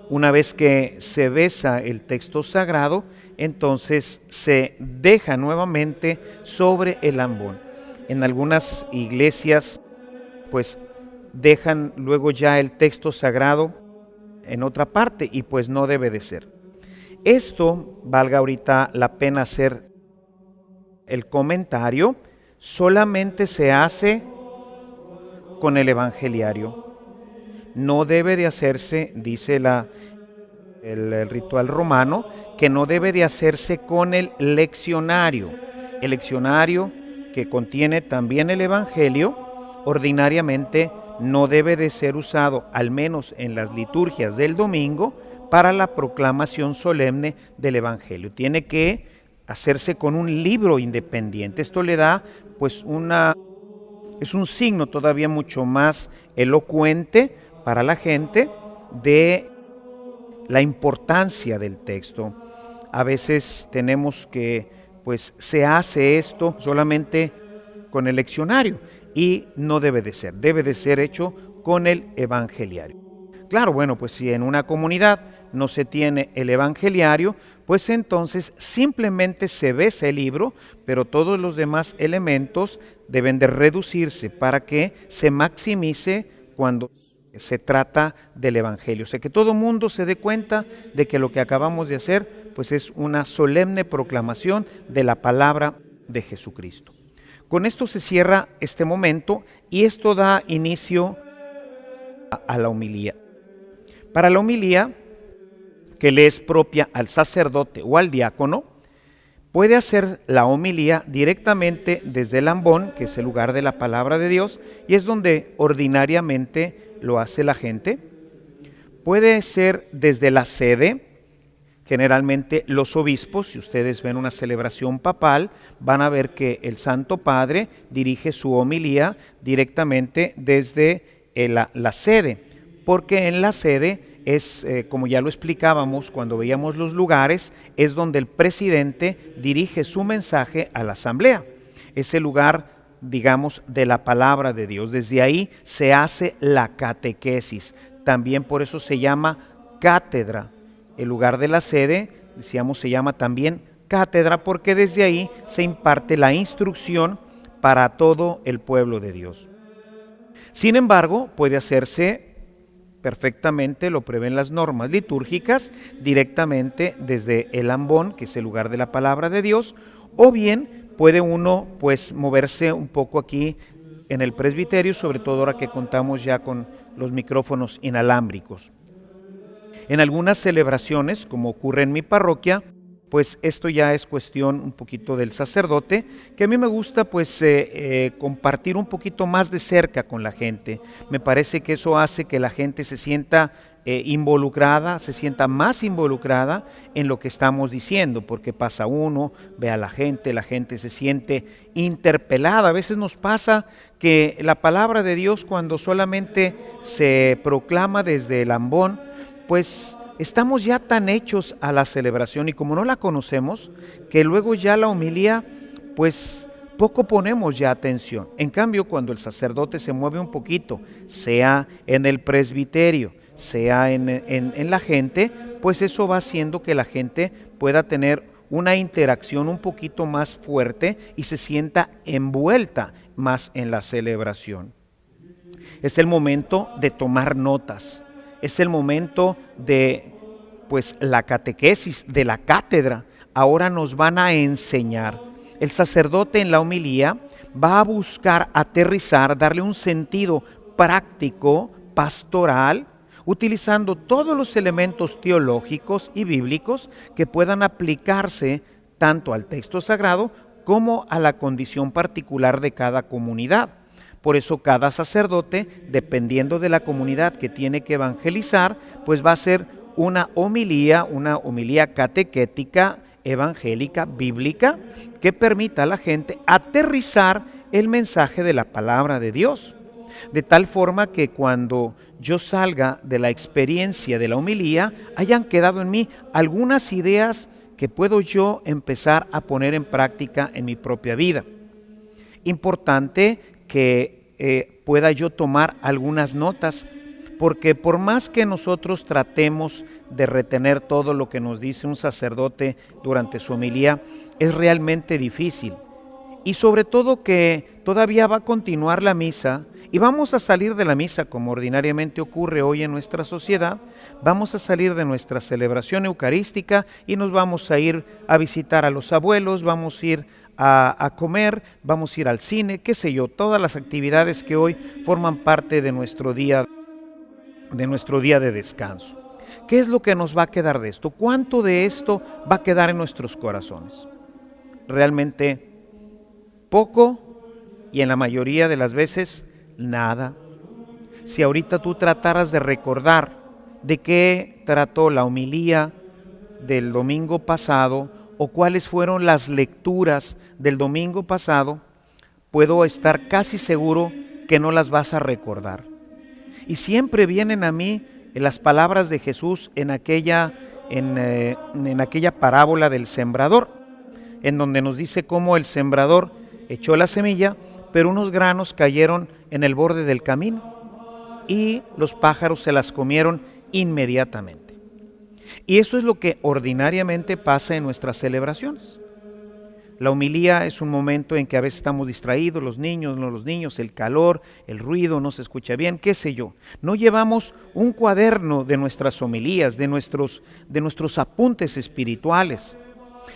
Una vez que se besa el texto sagrado, entonces se deja nuevamente sobre el ambón. En algunas iglesias, pues dejan luego ya el texto sagrado en otra parte, y pues no debe de ser. Esto, valga ahorita la pena hacer el comentario, solamente se hace con el evangeliario. No debe de hacerse, dice el ritual romano, que no debe de hacerse con el leccionario. El leccionario, que contiene también el evangelio, ordinariamente no debe de ser usado, al menos en las liturgias del domingo, para la proclamación solemne del evangelio. Tiene que hacerse con un libro independiente. Esto le da pues es un signo todavía mucho más elocuente para la gente de la importancia del texto. A veces tenemos que, pues se hace esto solamente con el leccionario, y no debe de ser hecho con el evangeliario. Claro, bueno, pues si en una comunidad no se tiene el evangeliario, pues entonces simplemente se besa el libro, pero todos los demás elementos deben de reducirse para que se maximice cuando se trata del evangelio. O sea, que todo mundo se dé cuenta de que lo que acabamos de hacer pues es una solemne proclamación de la palabra de Jesucristo. Con esto se cierra este momento, y esto da inicio a la homilía. Para la homilía, que le es propia al sacerdote o al diácono, puede hacer la homilía directamente desde el ambón, que es el lugar de la palabra de Dios, y es donde ordinariamente lo hace la gente. Puede ser desde la sede. Generalmente los obispos, si ustedes ven una celebración papal, van a ver que el Santo Padre dirige su homilía directamente desde la sede, porque en la sede es, como ya lo explicábamos cuando veíamos los lugares, es donde el presidente dirige su mensaje a la asamblea. Es el lugar, digamos, de la palabra de Dios. Desde ahí se hace la catequesis. También por eso se llama cátedra. El lugar de la sede, decíamos, se llama también cátedra porque desde ahí se imparte la instrucción para todo el pueblo de Dios. Sin embargo, puede hacerse perfectamente, lo prevén las normas litúrgicas, directamente desde el ambón, que es el lugar de la palabra de Dios, o bien puede uno pues moverse un poco aquí en el presbiterio, sobre todo ahora que contamos ya con los micrófonos inalámbricos. En algunas celebraciones, como ocurre en mi parroquia, pues esto ya es cuestión un poquito del sacerdote, que a mí me gusta pues compartir un poquito más de cerca con la gente. Me parece que eso hace que la gente se sienta involucrada, se sienta más involucrada en lo que estamos diciendo, porque pasa uno, ve a la gente se siente interpelada. A veces nos pasa que la palabra de Dios, cuando solamente se proclama desde el ambón, pues estamos ya tan hechos a la celebración y como no la conocemos, que luego ya la homilía, pues poco ponemos ya atención. En cambio, cuando el sacerdote se mueve un poquito, sea en el presbiterio, sea en la gente, pues eso va haciendo que la gente pueda tener una interacción un poquito más fuerte y se sienta envuelta más en la celebración. Es el momento de tomar notas. Es el momento de, pues, la catequesis, de la cátedra. Ahora nos van a enseñar. El sacerdote en la homilía va a buscar aterrizar, darle un sentido práctico, pastoral, utilizando todos los elementos teológicos y bíblicos que puedan aplicarse tanto al texto sagrado como a la condición particular de cada comunidad. Por eso cada sacerdote, dependiendo de la comunidad que tiene que evangelizar, pues va a hacer una homilía catequética, evangélica, bíblica, que permita a la gente aterrizar el mensaje de la palabra de Dios. De tal forma que cuando yo salga de la experiencia de la homilía, hayan quedado en mí algunas ideas que puedo yo empezar a poner en práctica en mi propia vida. Importante que pueda yo tomar algunas notas, porque por más que nosotros tratemos de retener todo lo que nos dice un sacerdote durante su homilía, es realmente difícil. Y sobre todo que todavía va a continuar la misa y vamos a salir de la misa como ordinariamente ocurre hoy en nuestra sociedad, vamos a salir de nuestra celebración eucarística y nos vamos a ir a visitar a los abuelos, vamos a ir a comer, vamos a ir al cine, qué sé yo, todas las actividades que hoy forman parte de nuestro día de descanso. ¿Qué es lo que nos va a quedar de esto? ¿Cuánto de esto va a quedar en nuestros corazones? Realmente poco y en la mayoría de las veces nada. Si ahorita tú trataras de recordar de qué trató la homilía del domingo pasado o cuáles fueron las lecturas del domingo pasado, puedo estar casi seguro que no las vas a recordar. Y siempre vienen a mí las palabras de Jesús en aquella parábola del sembrador, en donde nos dice cómo el sembrador echó la semilla, pero unos granos cayeron en el borde del camino y los pájaros se las comieron inmediatamente. Y eso es lo que ordinariamente pasa en nuestras celebraciones. La homilía es un momento en que a veces estamos distraídos, los niños, no los niños, el calor, el ruido, no se escucha bien, qué sé yo. No llevamos un cuaderno de nuestras homilías, de nuestros apuntes espirituales.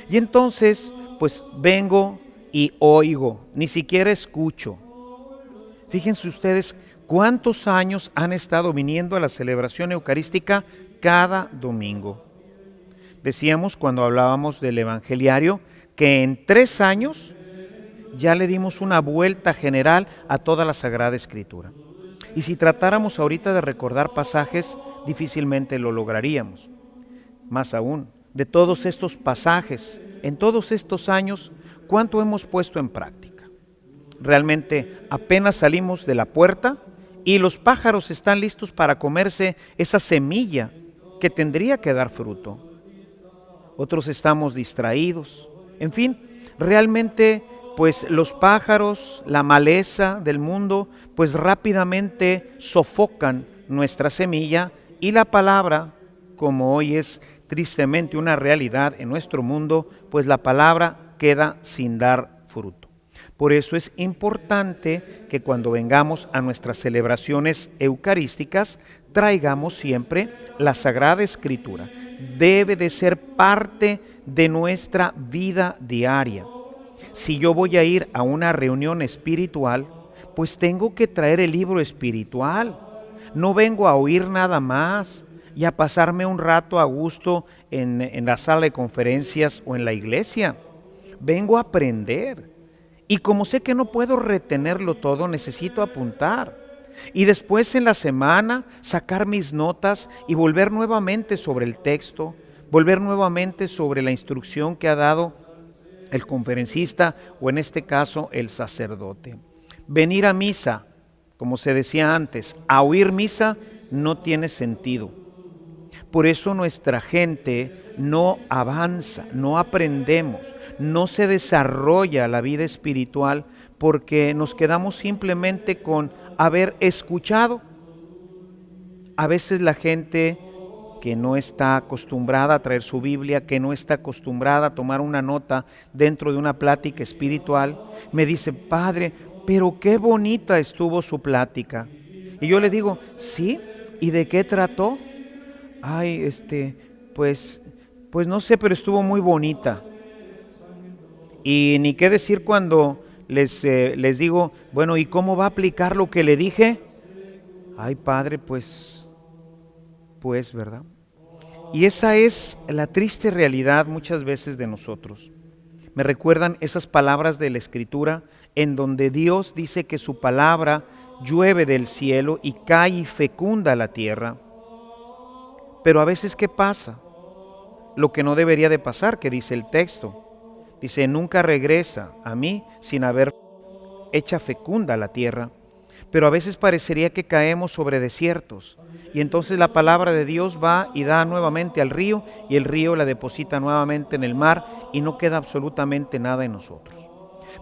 Y entonces, pues vengo y oigo, ni siquiera escucho. Fíjense ustedes cuántos años han estado viniendo a la celebración eucarística cada domingo. Decíamos cuando hablábamos del evangeliario que en 3 años ya le dimos una vuelta general a toda la Sagrada Escritura. Y si tratáramos ahorita de recordar pasajes, difícilmente lo lograríamos. Más aún, de todos estos pasajes, en todos estos años, ¿cuánto hemos puesto en práctica? Realmente apenas salimos de la puerta y los pájaros están listos para comerse esa semilla que tendría que dar fruto. Otros estamos distraídos. En fin, realmente pues los pájaros, la maleza del mundo, pues rápidamente sofocan nuestra semilla y la palabra, como hoy es tristemente una realidad en nuestro mundo, pues la palabra queda sin dar fruto. Por eso es importante que cuando vengamos a nuestras celebraciones eucarísticas, traigamos siempre la Sagrada Escritura. Debe de ser parte de nuestra vida diaria. Si yo voy a ir a una reunión espiritual, pues tengo que traer el libro espiritual. No vengo a oír nada más y a pasarme un rato a gusto en la sala de conferencias o en la iglesia. Vengo a aprender. Y como sé que no puedo retenerlo todo, necesito apuntar. Y después en la semana sacar mis notas y volver nuevamente sobre el texto, volver nuevamente sobre la instrucción que ha dado el conferencista o en este caso el sacerdote. Venir a misa, como se decía antes, a oír misa no tiene sentido. Por eso nuestra gente no avanza, no aprendemos, no se desarrolla la vida espiritual porque nos quedamos simplemente con haber escuchado. A veces la gente que no está acostumbrada a traer su Biblia, que no está acostumbrada a tomar una nota dentro de una plática espiritual, me dice: padre, pero qué bonita estuvo su plática. Y yo le digo: sí, ¿y de qué trató? Ay, pues no sé, pero estuvo muy bonita. Y ni qué decir cuando les digo: bueno, ¿y cómo va a aplicar lo que le dije? Ay, padre, pues, ¿verdad? Y esa es la triste realidad muchas veces de nosotros. Me recuerdan esas palabras de la Escritura en donde Dios dice que su palabra llueve del cielo y cae y fecunda la tierra. Pero a veces, ¿qué pasa? Lo que no debería de pasar, que dice el texto. Dice: nunca regresa a mí sin haber hecha fecunda la tierra. Pero a veces parecería que caemos sobre desiertos. Y entonces la palabra de Dios va y da nuevamente al río, y el río la deposita nuevamente en el mar, y no queda absolutamente nada en nosotros.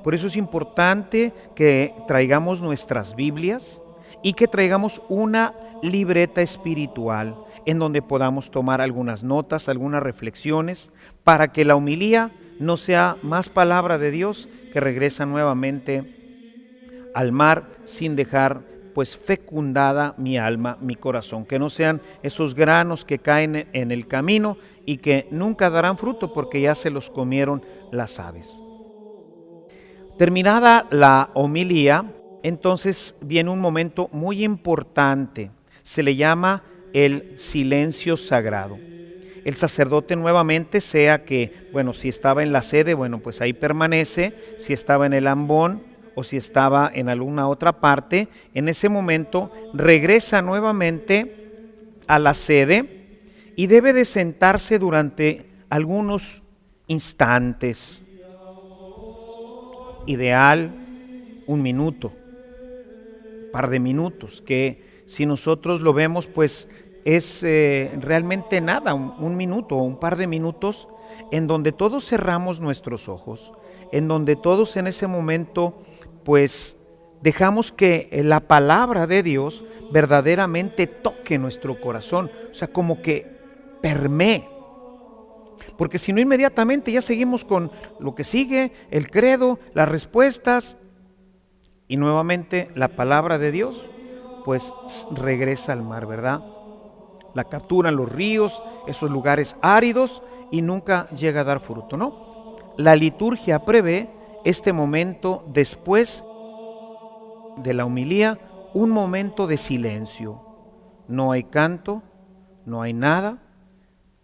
Por eso es importante que traigamos nuestras Biblias y que traigamos una libreta espiritual en donde podamos tomar algunas notas, algunas reflexiones, para que la homilía no sea más palabra de Dios que regresa nuevamente al mar sin dejar pues fecundada mi alma, mi corazón, que no sean esos granos que caen en el camino y que nunca darán fruto porque ya se los comieron las aves. Terminada la homilía, entonces viene un momento muy importante, se le llama el silencio sagrado. El sacerdote nuevamente, sea que, bueno, si estaba en la sede, bueno, pues ahí permanece, si estaba en el ambón o si estaba en alguna otra parte, en ese momento regresa nuevamente a la sede y debe de sentarse durante algunos instantes, ideal un minuto, par de minutos, que si nosotros lo vemos pues es realmente nada, un minuto o un par de minutos en donde todos cerramos nuestros ojos, en donde todos en ese momento pues dejamos que la palabra de Dios verdaderamente toque nuestro corazón, o sea, como que permee. Porque si no, inmediatamente ya seguimos con lo que sigue, el credo, las respuestas, y nuevamente la palabra de Dios pues regresa al mar, ¿verdad? La capturan los ríos, esos lugares áridos, y nunca llega a dar fruto, ¿no? La liturgia prevé este momento después de la homilía, un momento de silencio. No hay canto, no hay nada,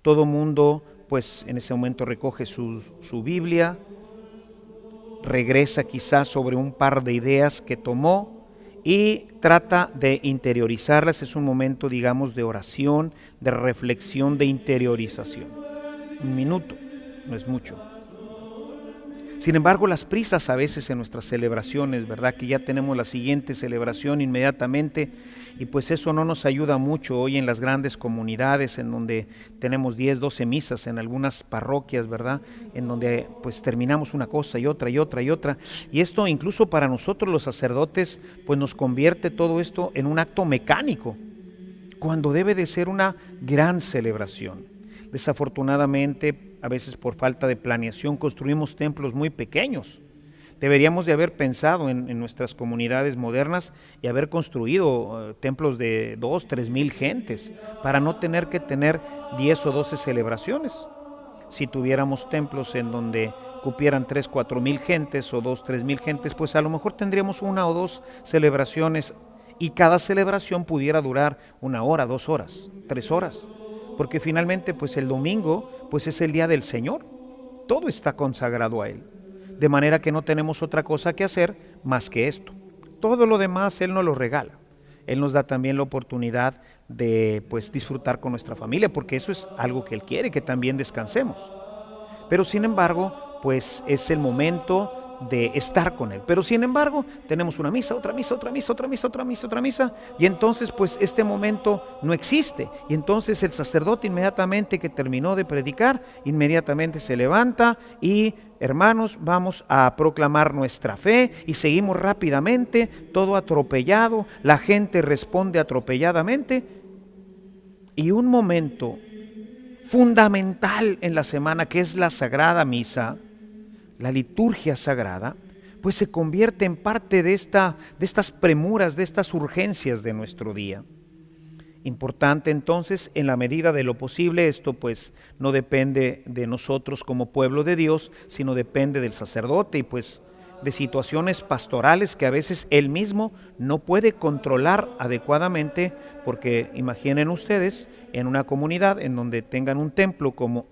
todo mundo pues en ese momento recoge su Biblia, regresa quizás sobre un par de ideas que tomó y trata de interiorizarlas. Es un momento, digamos, de oración, de reflexión, de interiorización. un minuto, no es mucho. Sin embargo, las prisas a veces en nuestras celebraciones, ¿verdad? Que ya tenemos la siguiente celebración inmediatamente y pues eso no nos ayuda mucho hoy en las grandes comunidades en donde tenemos 10, 12 misas en algunas parroquias, ¿verdad? En donde pues terminamos una cosa y otra y otra y otra. Y esto incluso para nosotros los sacerdotes pues nos convierte todo esto en un acto mecánico, cuando debe de ser una gran celebración. Desafortunadamente, a veces por falta de planeación construimos templos muy pequeños. Deberíamos de haber pensado en nuestras comunidades modernas y haber construido templos de 2, 3 mil gentes para no tener que tener 10 o 12 celebraciones. Si tuviéramos templos en donde cupieran 3, 4 mil gentes o 2, 3 mil gentes, pues a lo mejor tendríamos 1 o 2 celebraciones y cada celebración pudiera durar 1 hora, 2 horas, 3 horas. Porque finalmente pues el domingo pues es el día del Señor, todo está consagrado a Él, de manera que no tenemos otra cosa que hacer más que esto. Todo lo demás Él nos lo regala, Él nos da también la oportunidad de pues disfrutar con nuestra familia, porque eso es algo que Él quiere, que también descansemos. Pero sin embargo pues es el momento de estar con Él. Pero sin embargo, tenemos una misa, otra misa, otra misa, otra misa, otra misa, otra misa, y entonces pues este momento no existe. Y entonces el sacerdote inmediatamente que terminó de predicar, inmediatamente se levanta y hermanos, vamos a proclamar nuestra fe y seguimos rápidamente, todo atropellado, la gente responde atropelladamente y un momento fundamental en la semana que es la Sagrada Misa, la liturgia sagrada, pues se convierte en parte de estas premuras, de estas urgencias de nuestro día. Importante entonces, en la medida de lo posible, esto pues no depende de nosotros como pueblo de Dios, sino depende del sacerdote y pues de situaciones pastorales que a veces él mismo no puede controlar adecuadamente, porque imaginen ustedes en una comunidad en donde tengan un templo como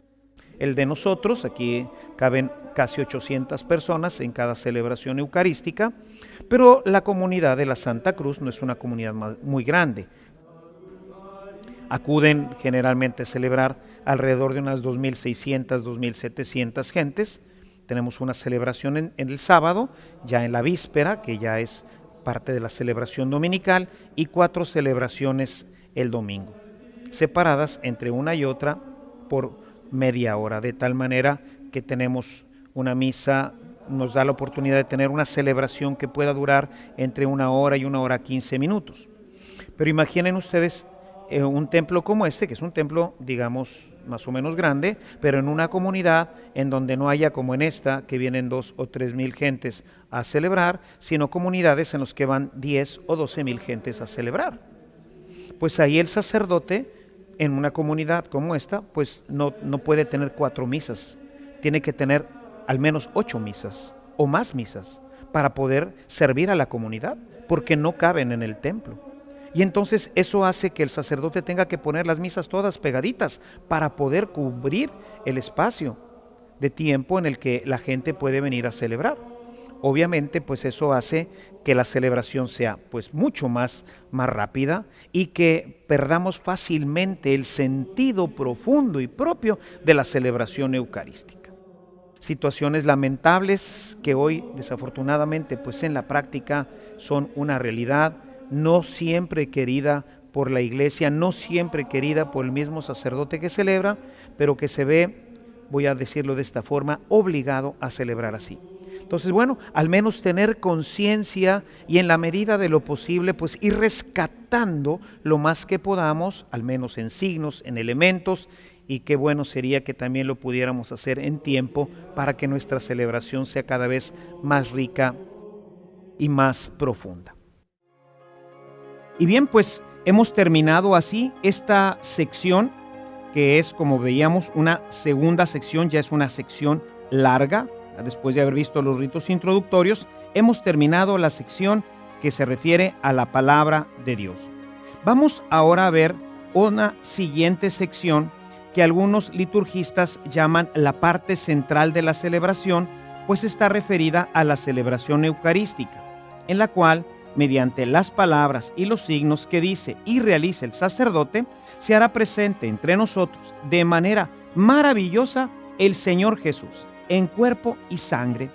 el de nosotros, aquí caben casi 800 personas en cada celebración eucarística, pero la comunidad de la Santa Cruz no es una comunidad muy grande. Acuden generalmente a celebrar alrededor de unas 2.600, 2.700 gentes. Tenemos una celebración en el sábado, ya en la víspera, que ya es parte de la celebración dominical, y 4 celebraciones el domingo, separadas entre una y otra por media hora, de tal manera que tenemos una misa, nos da la oportunidad de tener una celebración que pueda durar entre 1 hora y 1 hora 15 minutos. Pero imaginen ustedes un templo como este, que es un templo, digamos, más o menos grande, pero en una comunidad en donde no haya como en esta, que vienen 2 o 3 mil gentes a celebrar, sino comunidades en las que van 10 o 12 mil gentes a celebrar. Pues ahí el sacerdote, en una comunidad como esta, pues no puede tener 4 misas, tiene que tener al menos 8 misas o más misas para poder servir a la comunidad, porque no caben en el templo. Y entonces eso hace que el sacerdote tenga que poner las misas todas pegaditas para poder cubrir el espacio de tiempo en el que la gente puede venir a celebrar. Obviamente, pues eso hace que la celebración sea pues mucho más rápida y que perdamos fácilmente el sentido profundo y propio de la celebración eucarística. Situaciones lamentables que hoy desafortunadamente pues en la práctica son una realidad, no siempre querida por la iglesia, no siempre querida por el mismo sacerdote que celebra, pero que se ve, voy a decirlo de esta forma, obligado a celebrar así. Entonces, bueno, al menos tener conciencia y en la medida de lo posible, pues ir rescatando lo más que podamos, al menos en signos, en elementos, y qué bueno sería que también lo pudiéramos hacer en tiempo para que nuestra celebración sea cada vez más rica y más profunda. Y bien, pues hemos terminado así esta sección, que es, como veíamos, una segunda sección, ya es una sección larga. Después de haber visto los ritos introductorios, hemos terminado la sección que se refiere a la palabra de Dios. Vamos ahora a ver una siguiente sección que algunos liturgistas llaman la parte central de la celebración, pues está referida a la celebración eucarística, en la cual, mediante las palabras y los signos que dice y realiza el sacerdote, se hará presente entre nosotros de manera maravillosa, el Señor Jesús, en cuerpo y sangre.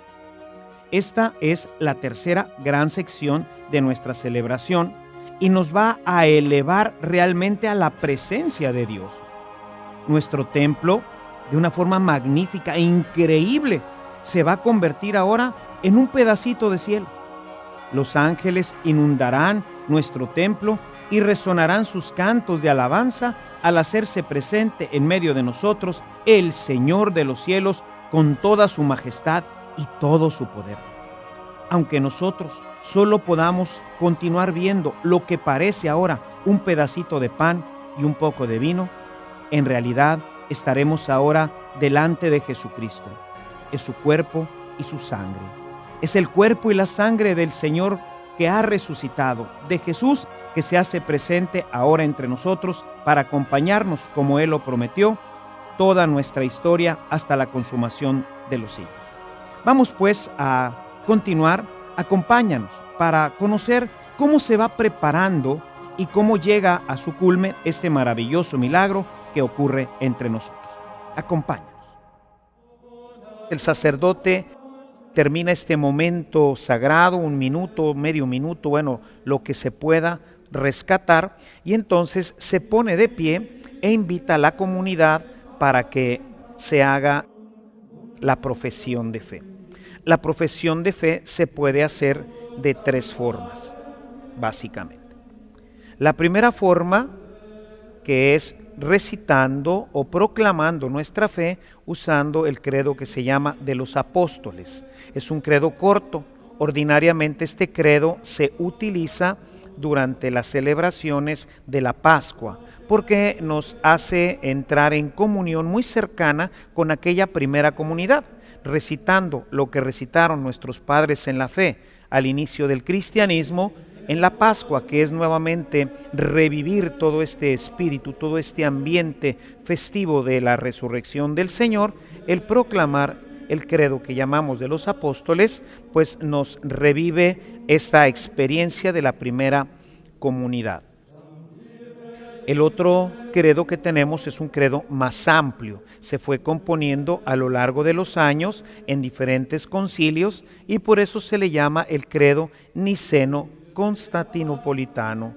Esta es la tercera gran sección de nuestra celebración y nos va a elevar realmente a la presencia de Dios. Nuestro templo, de una forma magnífica e increíble, se va a convertir ahora en un pedacito de cielo. Los ángeles inundarán nuestro templo y resonarán sus cantos de alabanza al hacerse presente en medio de nosotros el Señor de los cielos con toda su majestad y todo su poder. Aunque nosotros solo podamos continuar viendo lo que parece ahora un pedacito de pan y un poco de vino, en realidad estaremos ahora delante de Jesucristo. Es su cuerpo y su sangre. Es el cuerpo y la sangre del Señor que ha resucitado, de Jesús que se hace presente ahora entre nosotros para acompañarnos, como Él lo prometió, toda nuestra historia hasta la consumación de los siglos. Vamos pues a continuar. Acompáñanos para conocer cómo se va preparando y cómo llega a su culmen este maravilloso milagro que ocurre entre nosotros. Acompáñanos. El sacerdote termina este momento sagrado, un minuto, medio minuto, bueno, lo que se pueda rescatar, y entonces se pone de pie e invita a la comunidad para que se haga la profesión de fe. La profesión de fe se puede hacer de tres formas, básicamente. La primera forma, que es recitando o proclamando nuestra fe usando el credo que se llama de los apóstoles. Es un credo corto. Ordinariamente este credo se utiliza durante las celebraciones de la Pascua, porque nos hace entrar en comunión muy cercana con aquella primera comunidad, recitando lo que recitaron nuestros padres en la fe al inicio del cristianismo. En la Pascua, que es nuevamente revivir todo este espíritu, todo este ambiente festivo de la resurrección del Señor, el proclamar el credo que llamamos de los apóstoles, pues nos revive esta experiencia de la primera comunidad. El otro credo que tenemos es un credo más amplio. Se fue componiendo a lo largo de los años en diferentes concilios y por eso se le llama el credo niceno-constantinopolitano,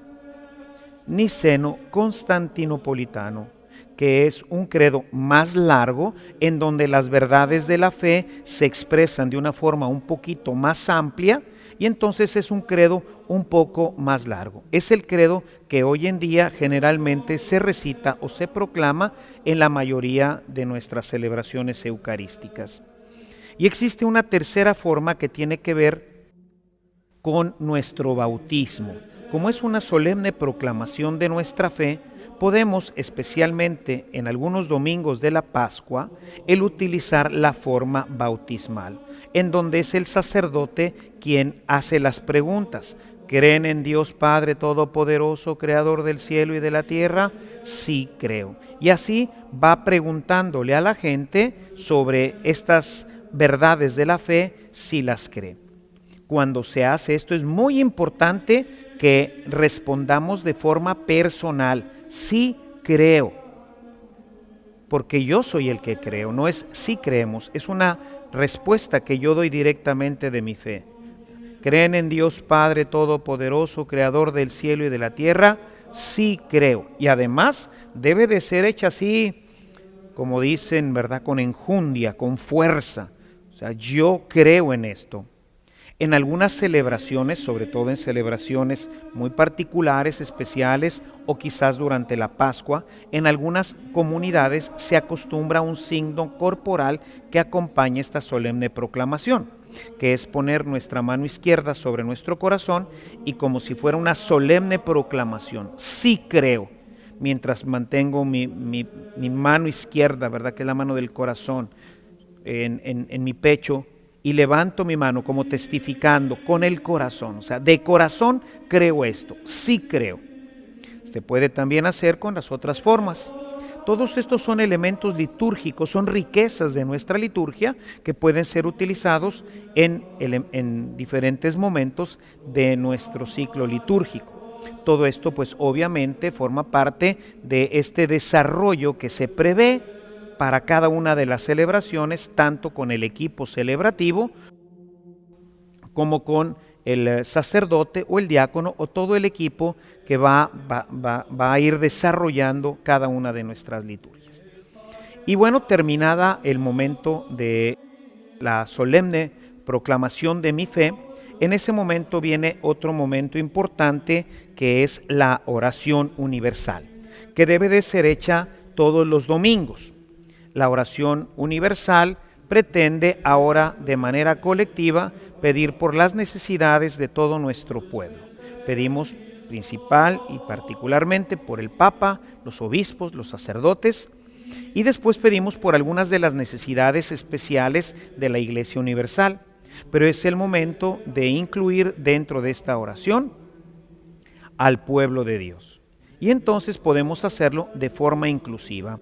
que es un credo más largo en donde las verdades de la fe se expresan de una forma un poquito más amplia y entonces es un credo un poco más largo. Es el credo que hoy en día generalmente se recita o se proclama en la mayoría de nuestras celebraciones eucarísticas. Y existe una tercera forma que tiene que ver con nuestro bautismo. Como es una solemne proclamación de nuestra fe, podemos, especialmente en algunos domingos de la Pascua, el utilizar la forma bautismal, en donde es el sacerdote quien hace las preguntas. ¿Creen en Dios Padre Todopoderoso, Creador del cielo y de la tierra? Sí, creo. Y así va preguntándole a la gente sobre estas verdades de la fe, si las cree. Cuando se hace esto es muy importante que respondamos de forma personal. Sí creo, porque yo soy el que creo, no es sí creemos, es una respuesta que yo doy directamente de mi fe. ¿Creen en Dios Padre Todopoderoso, Creador del cielo y de la tierra? Sí creo. Y además debe de ser hecha así, como dicen, ¿verdad? Con enjundia, con fuerza. O sea, yo creo en esto. En algunas celebraciones, sobre todo en celebraciones muy particulares, especiales o quizás durante la Pascua, en algunas comunidades se acostumbra un signo corporal que acompaña esta solemne proclamación, que es poner nuestra mano izquierda sobre nuestro corazón y como si fuera una solemne proclamación, sí creo, mientras mantengo mi mano izquierda, ¿verdad? Que es la mano del corazón, en mi pecho, y levanto mi mano como testificando con el corazón, o sea, de corazón creo esto, sí creo. Se puede también hacer con las otras formas. Todos estos son elementos litúrgicos, son riquezas de nuestra liturgia que pueden ser utilizados en diferentes momentos de nuestro ciclo litúrgico. Todo esto pues obviamente forma parte de este desarrollo que se prevé para cada una de las celebraciones, tanto con el equipo celebrativo como con el sacerdote o el diácono o todo el equipo que va a ir desarrollando cada una de nuestras liturgias. Y bueno, terminada el momento de la solemne proclamación de mi fe, en ese momento viene otro momento importante, que es la oración universal, que debe de ser hecha todos los domingos. La oración universal pretende ahora de manera colectiva pedir por las necesidades de todo nuestro pueblo. Pedimos principal y particularmente por el Papa, los obispos, los sacerdotes, y después pedimos por algunas de las necesidades especiales de la Iglesia Universal. Pero es el momento de incluir dentro de esta oración al pueblo de Dios. Y entonces podemos hacerlo de forma inclusiva.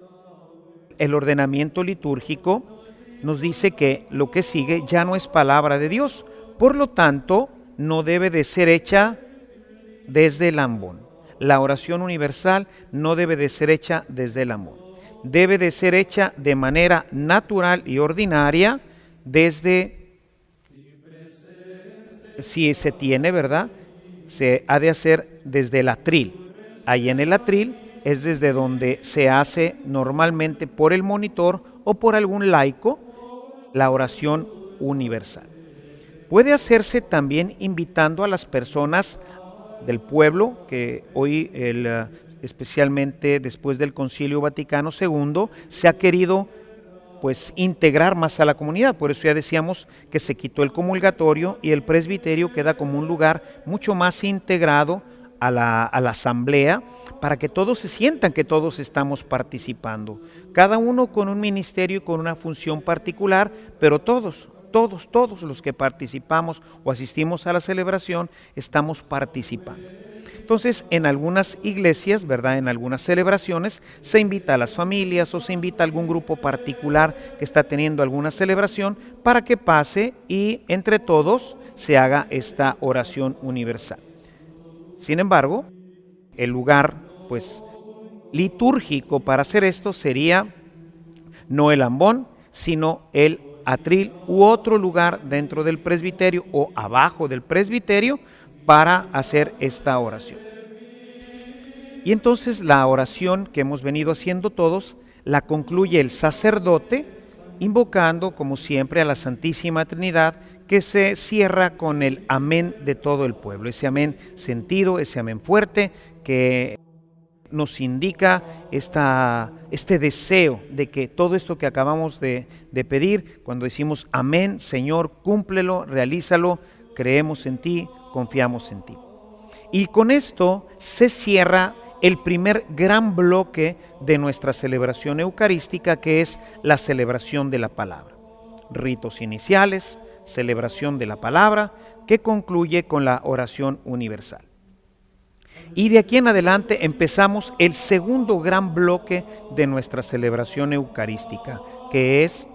El ordenamiento litúrgico nos dice que lo que sigue ya no es palabra de Dios, por lo tanto no debe de ser hecha desde el ambón. La oración universal no debe de ser hecha desde el ambón. Debe de ser hecha de manera natural y ordinaria desde, si se tiene, ¿verdad? Se ha de hacer desde el atril. Ahí en el atril es desde donde se hace normalmente por el monitor o por algún laico la oración universal. Puede hacerse también invitando a las personas del pueblo, que hoy, especialmente después del Concilio Vaticano II, se ha querido pues integrar más a la comunidad. Por eso ya decíamos que se quitó el comulgatorio y el presbiterio queda como un lugar mucho más integrado a la asamblea, para que todos se sientan que todos estamos participando, cada uno con un ministerio y con una función particular, pero todos los que participamos o asistimos a la celebración estamos participando. Entonces, en algunas iglesias, ¿verdad?, en algunas celebraciones, se invita a las familias o se invita a algún grupo particular que está teniendo alguna celebración para que pase y entre todos se haga esta oración universal. Sin embargo, el lugar, pues, litúrgico para hacer esto sería no el ambón, sino el atril u otro lugar dentro del presbiterio o abajo del presbiterio para hacer esta oración. Y entonces la oración que hemos venido haciendo todos la concluye el sacerdote, invocando como siempre a la Santísima Trinidad, que se cierra con el amén de todo el pueblo, ese amén sentido, ese amén fuerte que nos indica este deseo de que todo esto que acabamos de pedir, cuando decimos amén, Señor, cúmplelo, realízalo, creemos en ti, confiamos en ti. Y con esto se cierra el primer gran bloque de nuestra celebración eucarística, que es la celebración de la palabra. Ritos iniciales, celebración de la palabra, que concluye con la oración universal. Y de aquí en adelante empezamos el segundo gran bloque de nuestra celebración eucarística, que es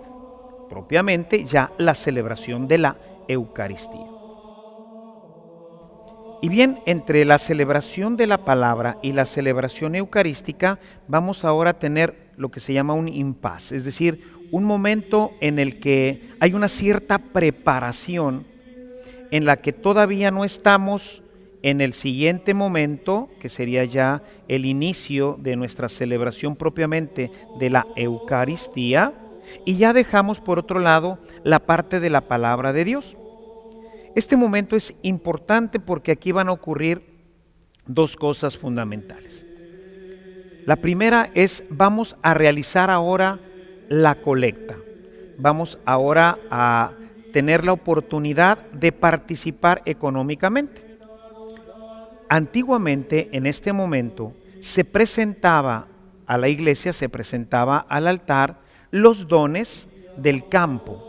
propiamente ya la celebración de la Eucaristía. Y bien, entre la celebración de la palabra y la celebración eucarística vamos ahora a tener lo que se llama un impasse, es decir, un momento en el que hay una cierta preparación en la que todavía no estamos en el siguiente momento, que sería ya el inicio de nuestra celebración propiamente de la Eucaristía, y ya dejamos por otro lado la parte de la palabra de Dios. Este momento es importante porque aquí van a ocurrir dos cosas fundamentales. La primera es, vamos a realizar ahora la colecta. Vamos ahora a tener la oportunidad de participar económicamente. Antiguamente, en este momento, se presentaba a la iglesia, se presentaba al altar los dones del campo.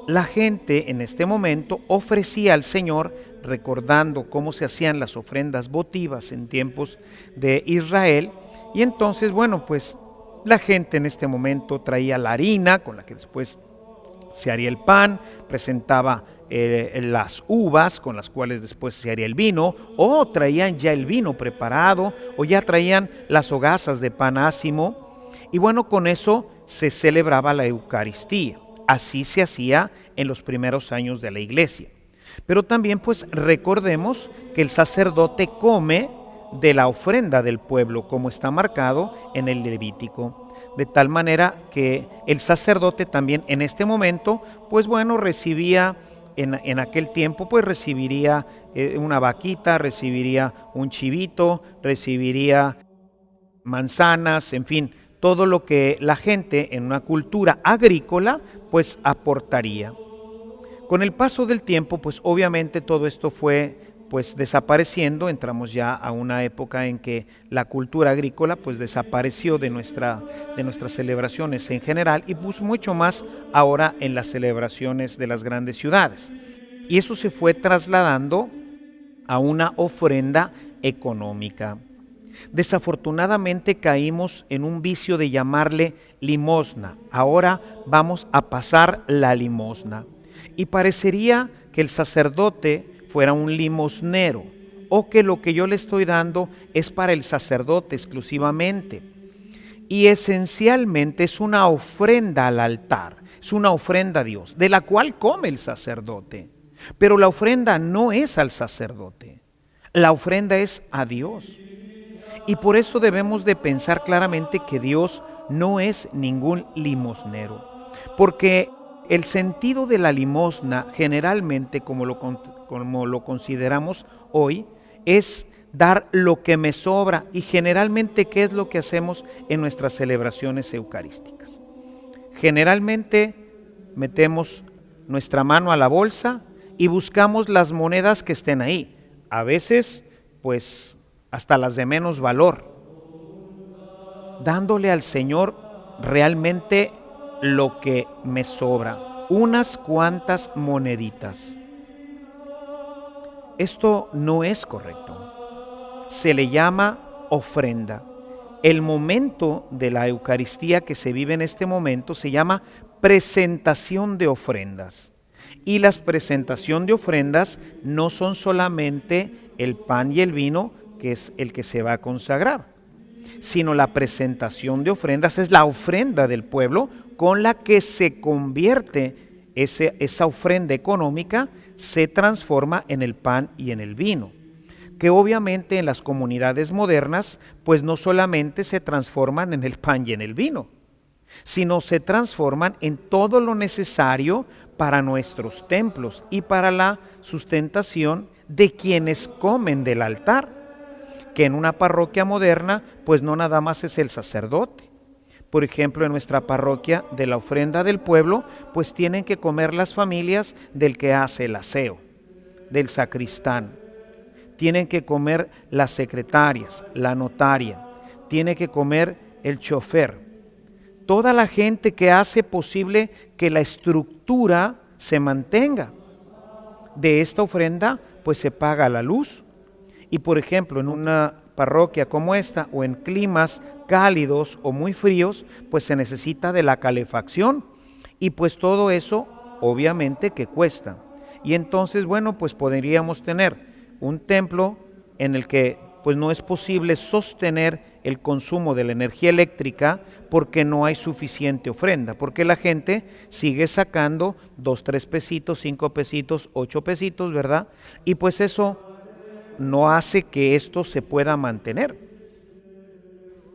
La gente en este momento ofrecía al Señor, recordando cómo se hacían las ofrendas votivas en tiempos de Israel, y entonces, bueno, pues la gente en este momento traía la harina con la que después se haría el pan, presentaba las uvas con las cuales después se haría el vino, o traían ya el vino preparado, o ya traían las hogazas de pan ácimo, y bueno, con eso se celebraba la Eucaristía. Así se hacía en los primeros años de la iglesia. Pero también pues recordemos que el sacerdote come de la ofrenda del pueblo, como está marcado en el Levítico. De tal manera que el sacerdote también en este momento, pues bueno, recibía en aquel tiempo, pues recibiría una vaquita, recibiría un chivito, recibiría manzanas, en fin, todo lo que la gente en una cultura agrícola pues aportaría. Con el paso del tiempo, pues obviamente todo esto fue pues desapareciendo. Entramos ya a una época en que la cultura agrícola pues desapareció de nuestras celebraciones en general, y pues mucho más ahora en las celebraciones de las grandes ciudades. Y eso se fue trasladando a una ofrenda económica. Desafortunadamente caímos en un vicio de llamarle limosna. Ahora vamos a pasar la limosna. Y parecería que el sacerdote fuera un limosnero, o que lo que yo le estoy dando es para el sacerdote exclusivamente. Y esencialmente es una ofrenda al altar, es una ofrenda a Dios, de la cual come el sacerdote. Pero la ofrenda no es al sacerdote, la ofrenda es a Dios. Y por eso debemos de pensar claramente que Dios no es ningún limosnero, porque el sentido de la limosna generalmente, como lo consideramos hoy, es dar lo que me sobra. Y generalmente, ¿qué es lo que hacemos en nuestras celebraciones eucarísticas? Generalmente metemos nuestra mano a la bolsa y buscamos las monedas que estén ahí. A veces, pues, hasta las de menos valor, dándole al Señor realmente lo que me sobra, unas cuantas moneditas. Esto no es correcto. Se le llama ofrenda. El momento de la Eucaristía que se vive en este momento se llama presentación de ofrendas. Y las presentación de ofrendas no son solamente el pan y el vino, que es el que se va a consagrar, sino la presentación de ofrendas es la ofrenda del pueblo con la que se convierte esa ofrenda económica, se transforma en el pan y en el vino, que obviamente en las comunidades modernas pues no solamente se transforman en el pan y en el vino, sino se transforman en todo lo necesario para nuestros templos y para la sustentación de quienes comen del altar, que en una parroquia moderna pues no nada más es el sacerdote. Por ejemplo, en nuestra parroquia de la ofrenda del pueblo pues tienen que comer las familias del que hace el aseo, del sacristán, tienen que comer las secretarias, la notaria, tiene que comer el chofer, toda la gente que hace posible que la estructura se mantenga. De esta ofrenda pues se paga la luz. Y por ejemplo, en una parroquia como esta o en climas cálidos o muy fríos, pues se necesita de la calefacción, y pues todo eso obviamente que cuesta. Y entonces, bueno, pues podríamos tener un templo en el que pues no es posible sostener el consumo de la energía eléctrica porque no hay suficiente ofrenda, porque la gente sigue sacando 2, 3 pesitos, 5 pesitos, 8 pesitos, ¿verdad? Y pues eso no hace que esto se pueda mantener.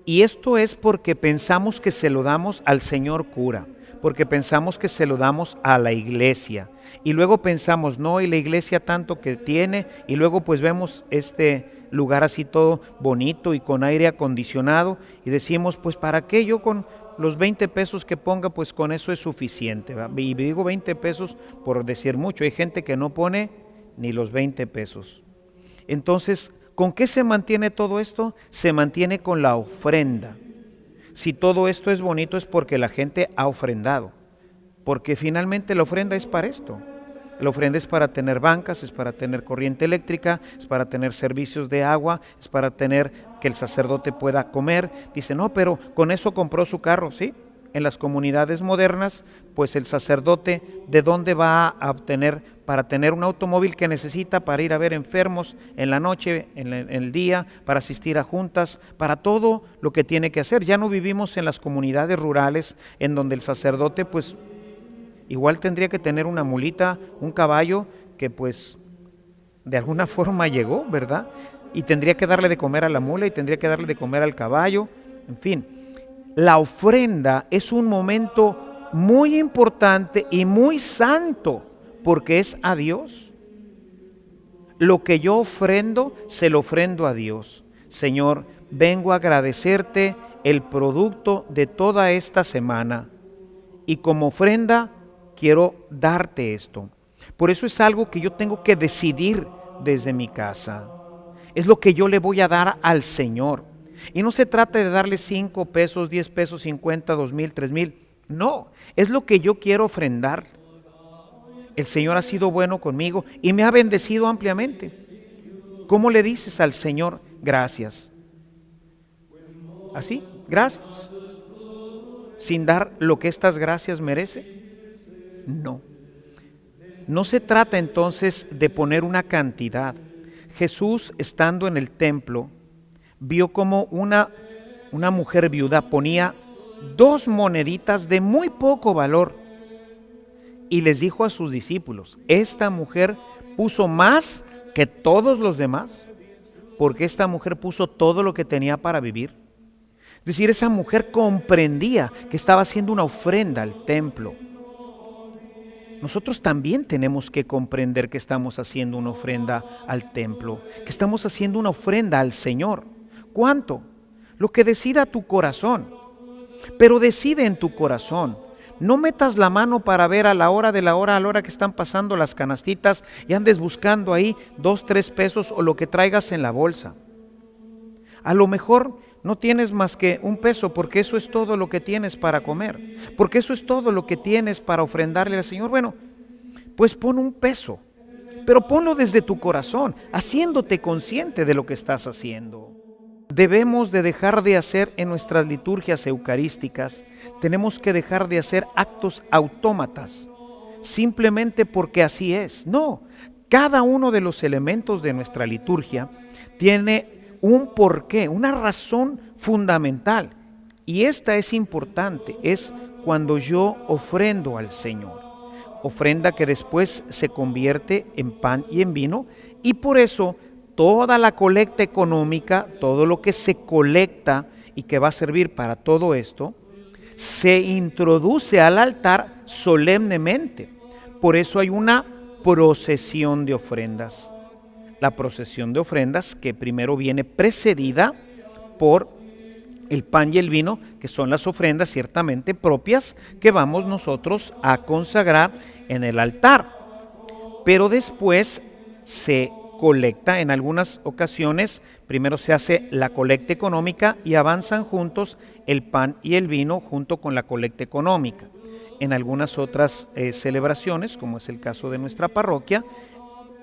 Y esto es porque pensamos que se lo damos al señor cura, porque pensamos que se lo damos a la iglesia, y luego pensamos, no, y la iglesia tanto que tiene, y luego pues vemos este lugar así todo bonito y con aire acondicionado, y decimos, pues ¿para qué? Yo con los 20 pesos que ponga, pues con eso es suficiente, ¿verdad? Y digo 20 pesos por decir mucho, hay gente que no pone ni los 20 pesos. Entonces, ¿con qué se mantiene todo esto? Se mantiene con la ofrenda. Si todo esto es bonito es porque la gente ha ofrendado, porque finalmente la ofrenda es para esto. La ofrenda es para tener bancas, es para tener corriente eléctrica, es para tener servicios de agua, es para tener que el sacerdote pueda comer. Dice, no, pero con eso compró su carro, ¿sí? En las comunidades modernas, pues el sacerdote, ¿de dónde va a obtener para tener un automóvil que necesita para ir a ver enfermos en la noche, en el día, para asistir a juntas, para todo lo que tiene que hacer? Ya no vivimos en las comunidades rurales en donde el sacerdote pues igual tendría que tener una mulita, un caballo que pues de alguna forma llegó, ¿verdad? Y tendría que darle de comer a la mula y tendría que darle de comer al caballo, en fin. La ofrenda es un momento muy importante y muy santo porque es a Dios. Lo que yo ofrendo, se lo ofrendo a Dios. Señor, vengo a agradecerte el producto de toda esta semana y como ofrenda quiero darte esto. Por eso es algo que yo tengo que decidir desde mi casa. Es lo que yo le voy a dar al Señor. Y no se trata de darle 5 pesos, 10 pesos, 50, 2,000, 3,000. No, es lo que yo quiero ofrendar. El Señor ha sido bueno conmigo y me ha bendecido ampliamente. ¿Cómo le dices al Señor gracias? ¿Así? Gracias. ¿Sin dar lo que estas gracias merece? No. No se trata entonces de poner una cantidad. Jesús, estando en el templo, vio como una mujer viuda ponía 2 moneditas de muy poco valor y les dijo a sus discípulos: esta mujer puso más que todos los demás, porque esta mujer puso todo lo que tenía para vivir. Es decir, esa mujer comprendía que estaba haciendo una ofrenda al templo. Nosotros también tenemos que comprender que estamos haciendo una ofrenda al templo, que estamos haciendo una ofrenda al Señor. ¿Cuánto? Lo que decida tu corazón. Pero decide en tu corazón. No metas la mano para ver a la hora que están pasando las canastitas y andes buscando ahí 2, 3 pesos o lo que traigas en la bolsa. A lo mejor no tienes más que 1 peso porque eso es todo lo que tienes para comer, porque eso es todo lo que tienes para ofrendarle al Señor. Bueno, pues pon 1 peso, pero ponlo desde tu corazón, haciéndote consciente de lo que estás haciendo. Debemos de dejar de hacer en nuestras liturgias eucarísticas, tenemos que dejar de hacer actos autómatas, simplemente porque así es. No, cada uno de los elementos de nuestra liturgia tiene un porqué, una razón fundamental. Y esta es importante, es cuando yo ofrendo al Señor. Ofrenda que después se convierte en pan y en vino, y por eso toda la colecta económica, todo lo que se colecta y que va a servir para todo esto, se introduce al altar solemnemente. Por eso hay una procesión de ofrendas. La procesión de ofrendas que primero viene precedida por el pan y el vino, que son las ofrendas ciertamente propias que vamos nosotros a consagrar en el altar. Pero después se colecta en algunas ocasiones, primero se hace la colecta económica y avanzan juntos el pan y el vino junto con la colecta económica. En algunas otras celebraciones, como es el caso de nuestra parroquia,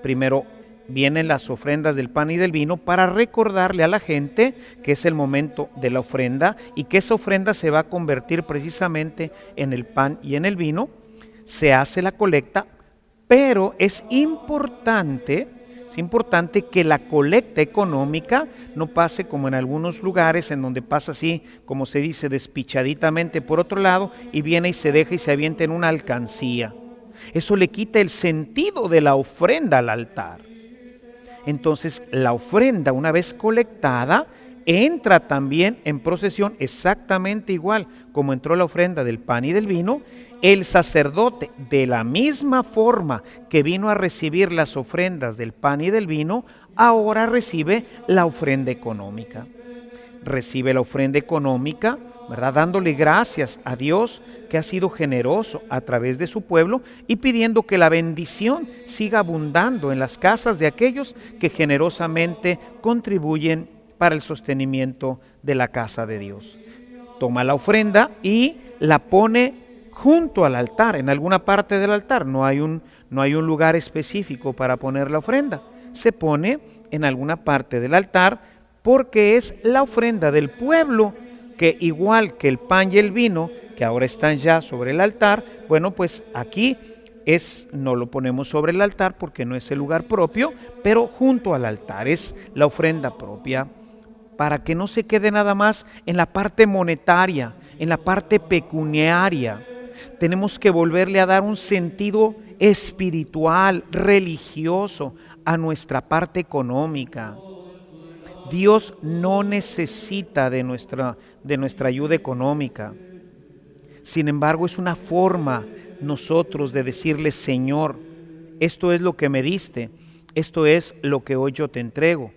primero vienen las ofrendas del pan y del vino para recordarle a la gente que es el momento de la ofrenda y que esa ofrenda se va a convertir precisamente en el pan y en el vino. Se hace la colecta, pero es importante que la colecta económica no pase como en algunos lugares en donde pasa así, como se dice, despichaditamente por otro lado y viene y se deja y se avienta en una alcancía. Eso le quita el sentido de la ofrenda al altar. Entonces la ofrenda, una vez colectada, entra también en procesión exactamente igual como entró la ofrenda del pan y del vino. El sacerdote, de la misma forma que vino a recibir las ofrendas del pan y del vino, ahora recibe la ofrenda económica. Recibe la ofrenda económica, ¿verdad?, dándole gracias a Dios que ha sido generoso a través de su pueblo y pidiendo que la bendición siga abundando en las casas de aquellos que generosamente contribuyen para el sostenimiento de la casa de Dios. Toma la ofrenda y la pone junto al altar, en alguna parte del altar. No hay un lugar específico para poner la ofrenda. Se pone en alguna parte del altar porque es la ofrenda del pueblo que, igual que el pan y el vino, que ahora están ya sobre el altar, bueno, pues aquí no lo ponemos sobre el altar porque no es el lugar propio, pero junto al altar es la ofrenda propia, para que no se quede nada más en la parte monetaria, en la parte pecuniaria. Tenemos que volverle a dar un sentido espiritual, religioso a nuestra parte económica. Dios no necesita de nuestra ayuda económica. Sin embargo, es una forma nosotros de decirle: Señor, esto es lo que me diste, esto es lo que hoy yo te entrego.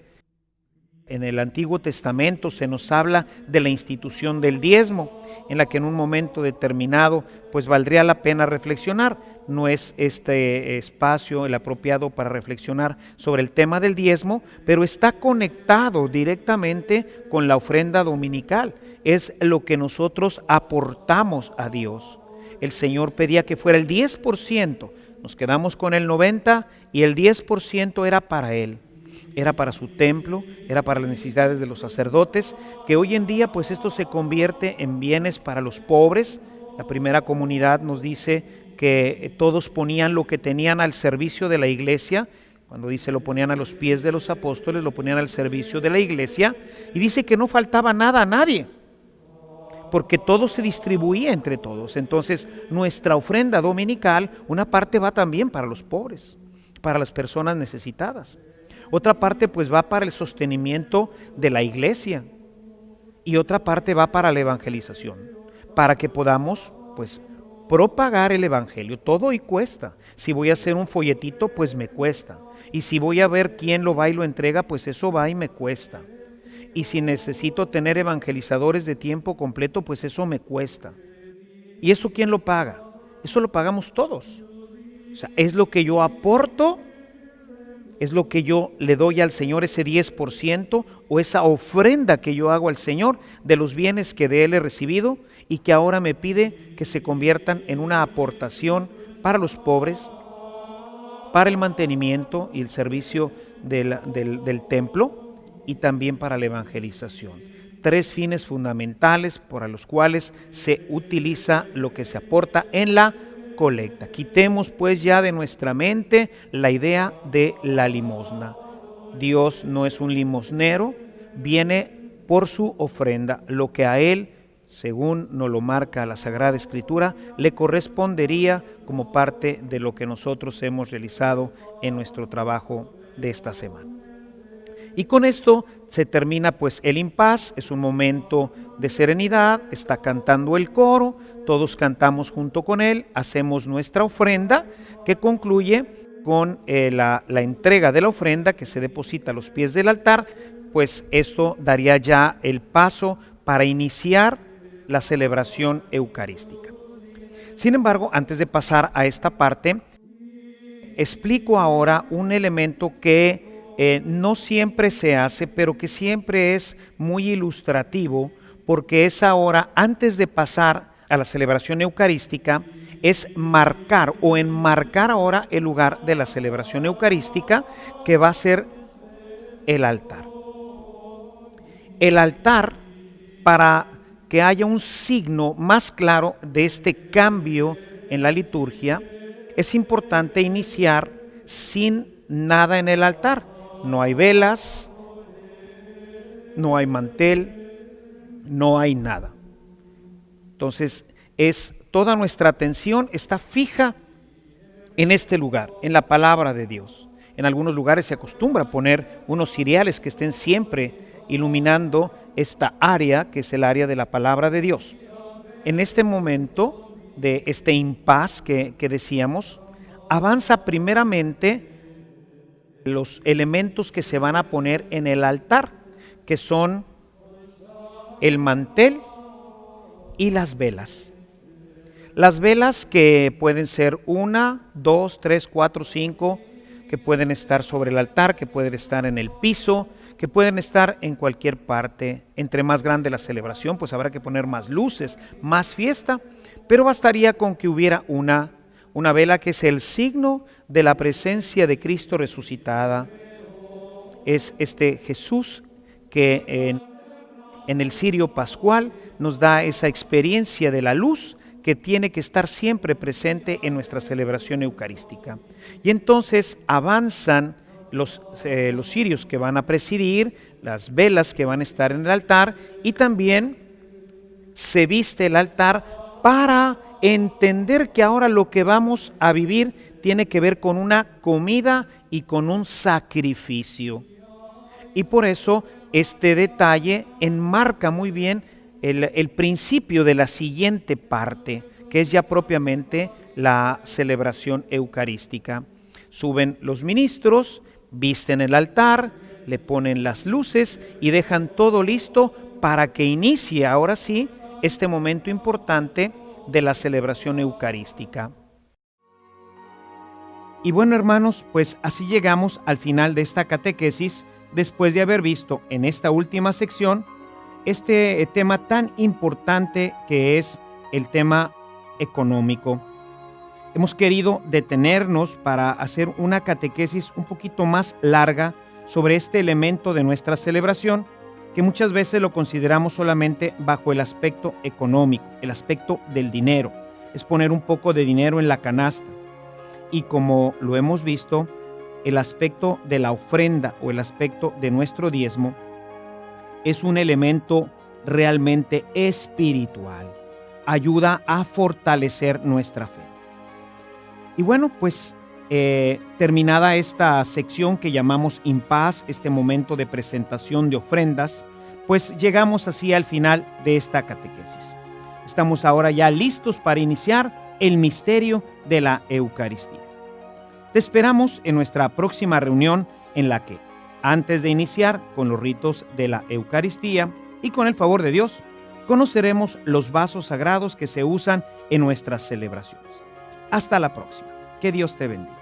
En el Antiguo Testamento se nos habla de la institución del diezmo, en la que en un momento determinado pues valdría la pena reflexionar. No es este espacio el apropiado para reflexionar sobre el tema del diezmo, pero está conectado directamente con la ofrenda dominical. Es lo que nosotros aportamos a Dios. El Señor pedía que fuera el 10%, nos quedamos con el 90% y el 10% era para Él. Era para su templo, era para las necesidades de los sacerdotes, que hoy en día pues esto se convierte en bienes para los pobres. La primera comunidad nos dice que todos ponían lo que tenían al servicio de la iglesia. Cuando dice lo ponían a los pies de los apóstoles, lo ponían al servicio de la iglesia, y dice que no faltaba nada a nadie, porque todo se distribuía entre todos. Entonces nuestra ofrenda dominical, una parte va también para los pobres, para las personas necesitadas. Otra parte pues va para el sostenimiento de la iglesia y otra parte va para la evangelización, para que podamos pues propagar el evangelio. Todo y cuesta. Si voy a hacer un folletito, pues me cuesta. Y si voy a ver quién lo va y lo entrega, pues eso va y me cuesta. Y si necesito tener evangelizadores de tiempo completo, pues eso me cuesta. ¿Y eso quién lo paga? Eso lo pagamos todos. O sea, es lo que yo aporto, es lo que yo le doy al Señor, ese 10% o esa ofrenda que yo hago al Señor de los bienes que de Él he recibido y que ahora me pide que se conviertan en una aportación para los pobres, para el mantenimiento y el servicio del templo y también para la evangelización. 3 fines fundamentales para los cuales se utiliza lo que se aporta en la colecta. Quitemos pues ya de nuestra mente la idea de la limosna. Dios no es un limosnero, viene por su ofrenda, lo que a Él, según nos lo marca la Sagrada Escritura, le correspondería como parte de lo que nosotros hemos realizado en nuestro trabajo de esta semana. Y con esto se termina pues el impas, es un momento de serenidad, está cantando el coro, todos cantamos junto con él, hacemos nuestra ofrenda que concluye con la entrega de la ofrenda que se deposita a los pies del altar, pues esto daría ya el paso para iniciar la celebración eucarística. Sin embargo, antes de pasar a esta parte, explico ahora un elemento que no siempre se hace, pero que siempre es muy ilustrativo, porque es ahora, antes de pasar a la celebración eucarística, es marcar o enmarcar ahora el lugar de la celebración eucarística, que va a ser el altar. El altar, para que haya un signo más claro de este cambio en la liturgia, es importante iniciar sin nada en el altar. No hay velas, no hay mantel, no hay nada. Entonces, toda nuestra atención está fija en este lugar, en la palabra de Dios. En algunos lugares se acostumbra a poner unos ciriales que estén siempre iluminando esta área, que es el área de la palabra de Dios. En este momento de este impas que decíamos, avanza primeramente los elementos que se van a poner en el altar, que son el mantel y las velas. Las velas que pueden ser 1, 2, 3, 4, 5, que pueden estar sobre el altar, que pueden estar en el piso, que pueden estar en cualquier parte. Entre más grande la celebración, pues habrá que poner más luces, más fiesta, pero bastaría con que hubiera una vela, que es el signo de la presencia de Cristo resucitada. Es este Jesús que en el cirio pascual nos da esa experiencia de la luz que tiene que estar siempre presente en nuestra celebración eucarística. Y entonces avanzan los cirios que van a presidir, las velas que van a estar en el altar, y también se viste el altar para entender que ahora lo que vamos a vivir tiene que ver con una comida y con un sacrificio. Y por eso este detalle enmarca muy bien el principio de la siguiente parte, que es ya propiamente la celebración eucarística. Suben los ministros, visten el altar, le ponen las luces y dejan todo listo para que inicie ahora sí este momento importante de la celebración eucarística. Y bueno, hermanos, pues así llegamos al final de esta catequesis, después de haber visto en esta última sección este tema tan importante que es el tema económico. Hemos querido detenernos para hacer una catequesis un poquito más larga sobre este elemento de nuestra celebración, que muchas veces lo consideramos solamente bajo el aspecto económico, el aspecto del dinero, es poner un poco de dinero en la canasta. Y como lo hemos visto, el aspecto de la ofrenda o el aspecto de nuestro diezmo es un elemento realmente espiritual, ayuda a fortalecer nuestra fe. Y bueno, pues terminada esta sección que llamamos Impas, este momento de presentación de ofrendas, pues llegamos así al final de esta catequesis. Estamos ahora ya listos para iniciar el misterio de la Eucaristía. Te esperamos en nuestra próxima reunión, en la que, antes de iniciar con los ritos de la Eucaristía y con el favor de Dios, conoceremos los vasos sagrados que se usan en nuestras celebraciones. Hasta la próxima. Que Dios te bendiga.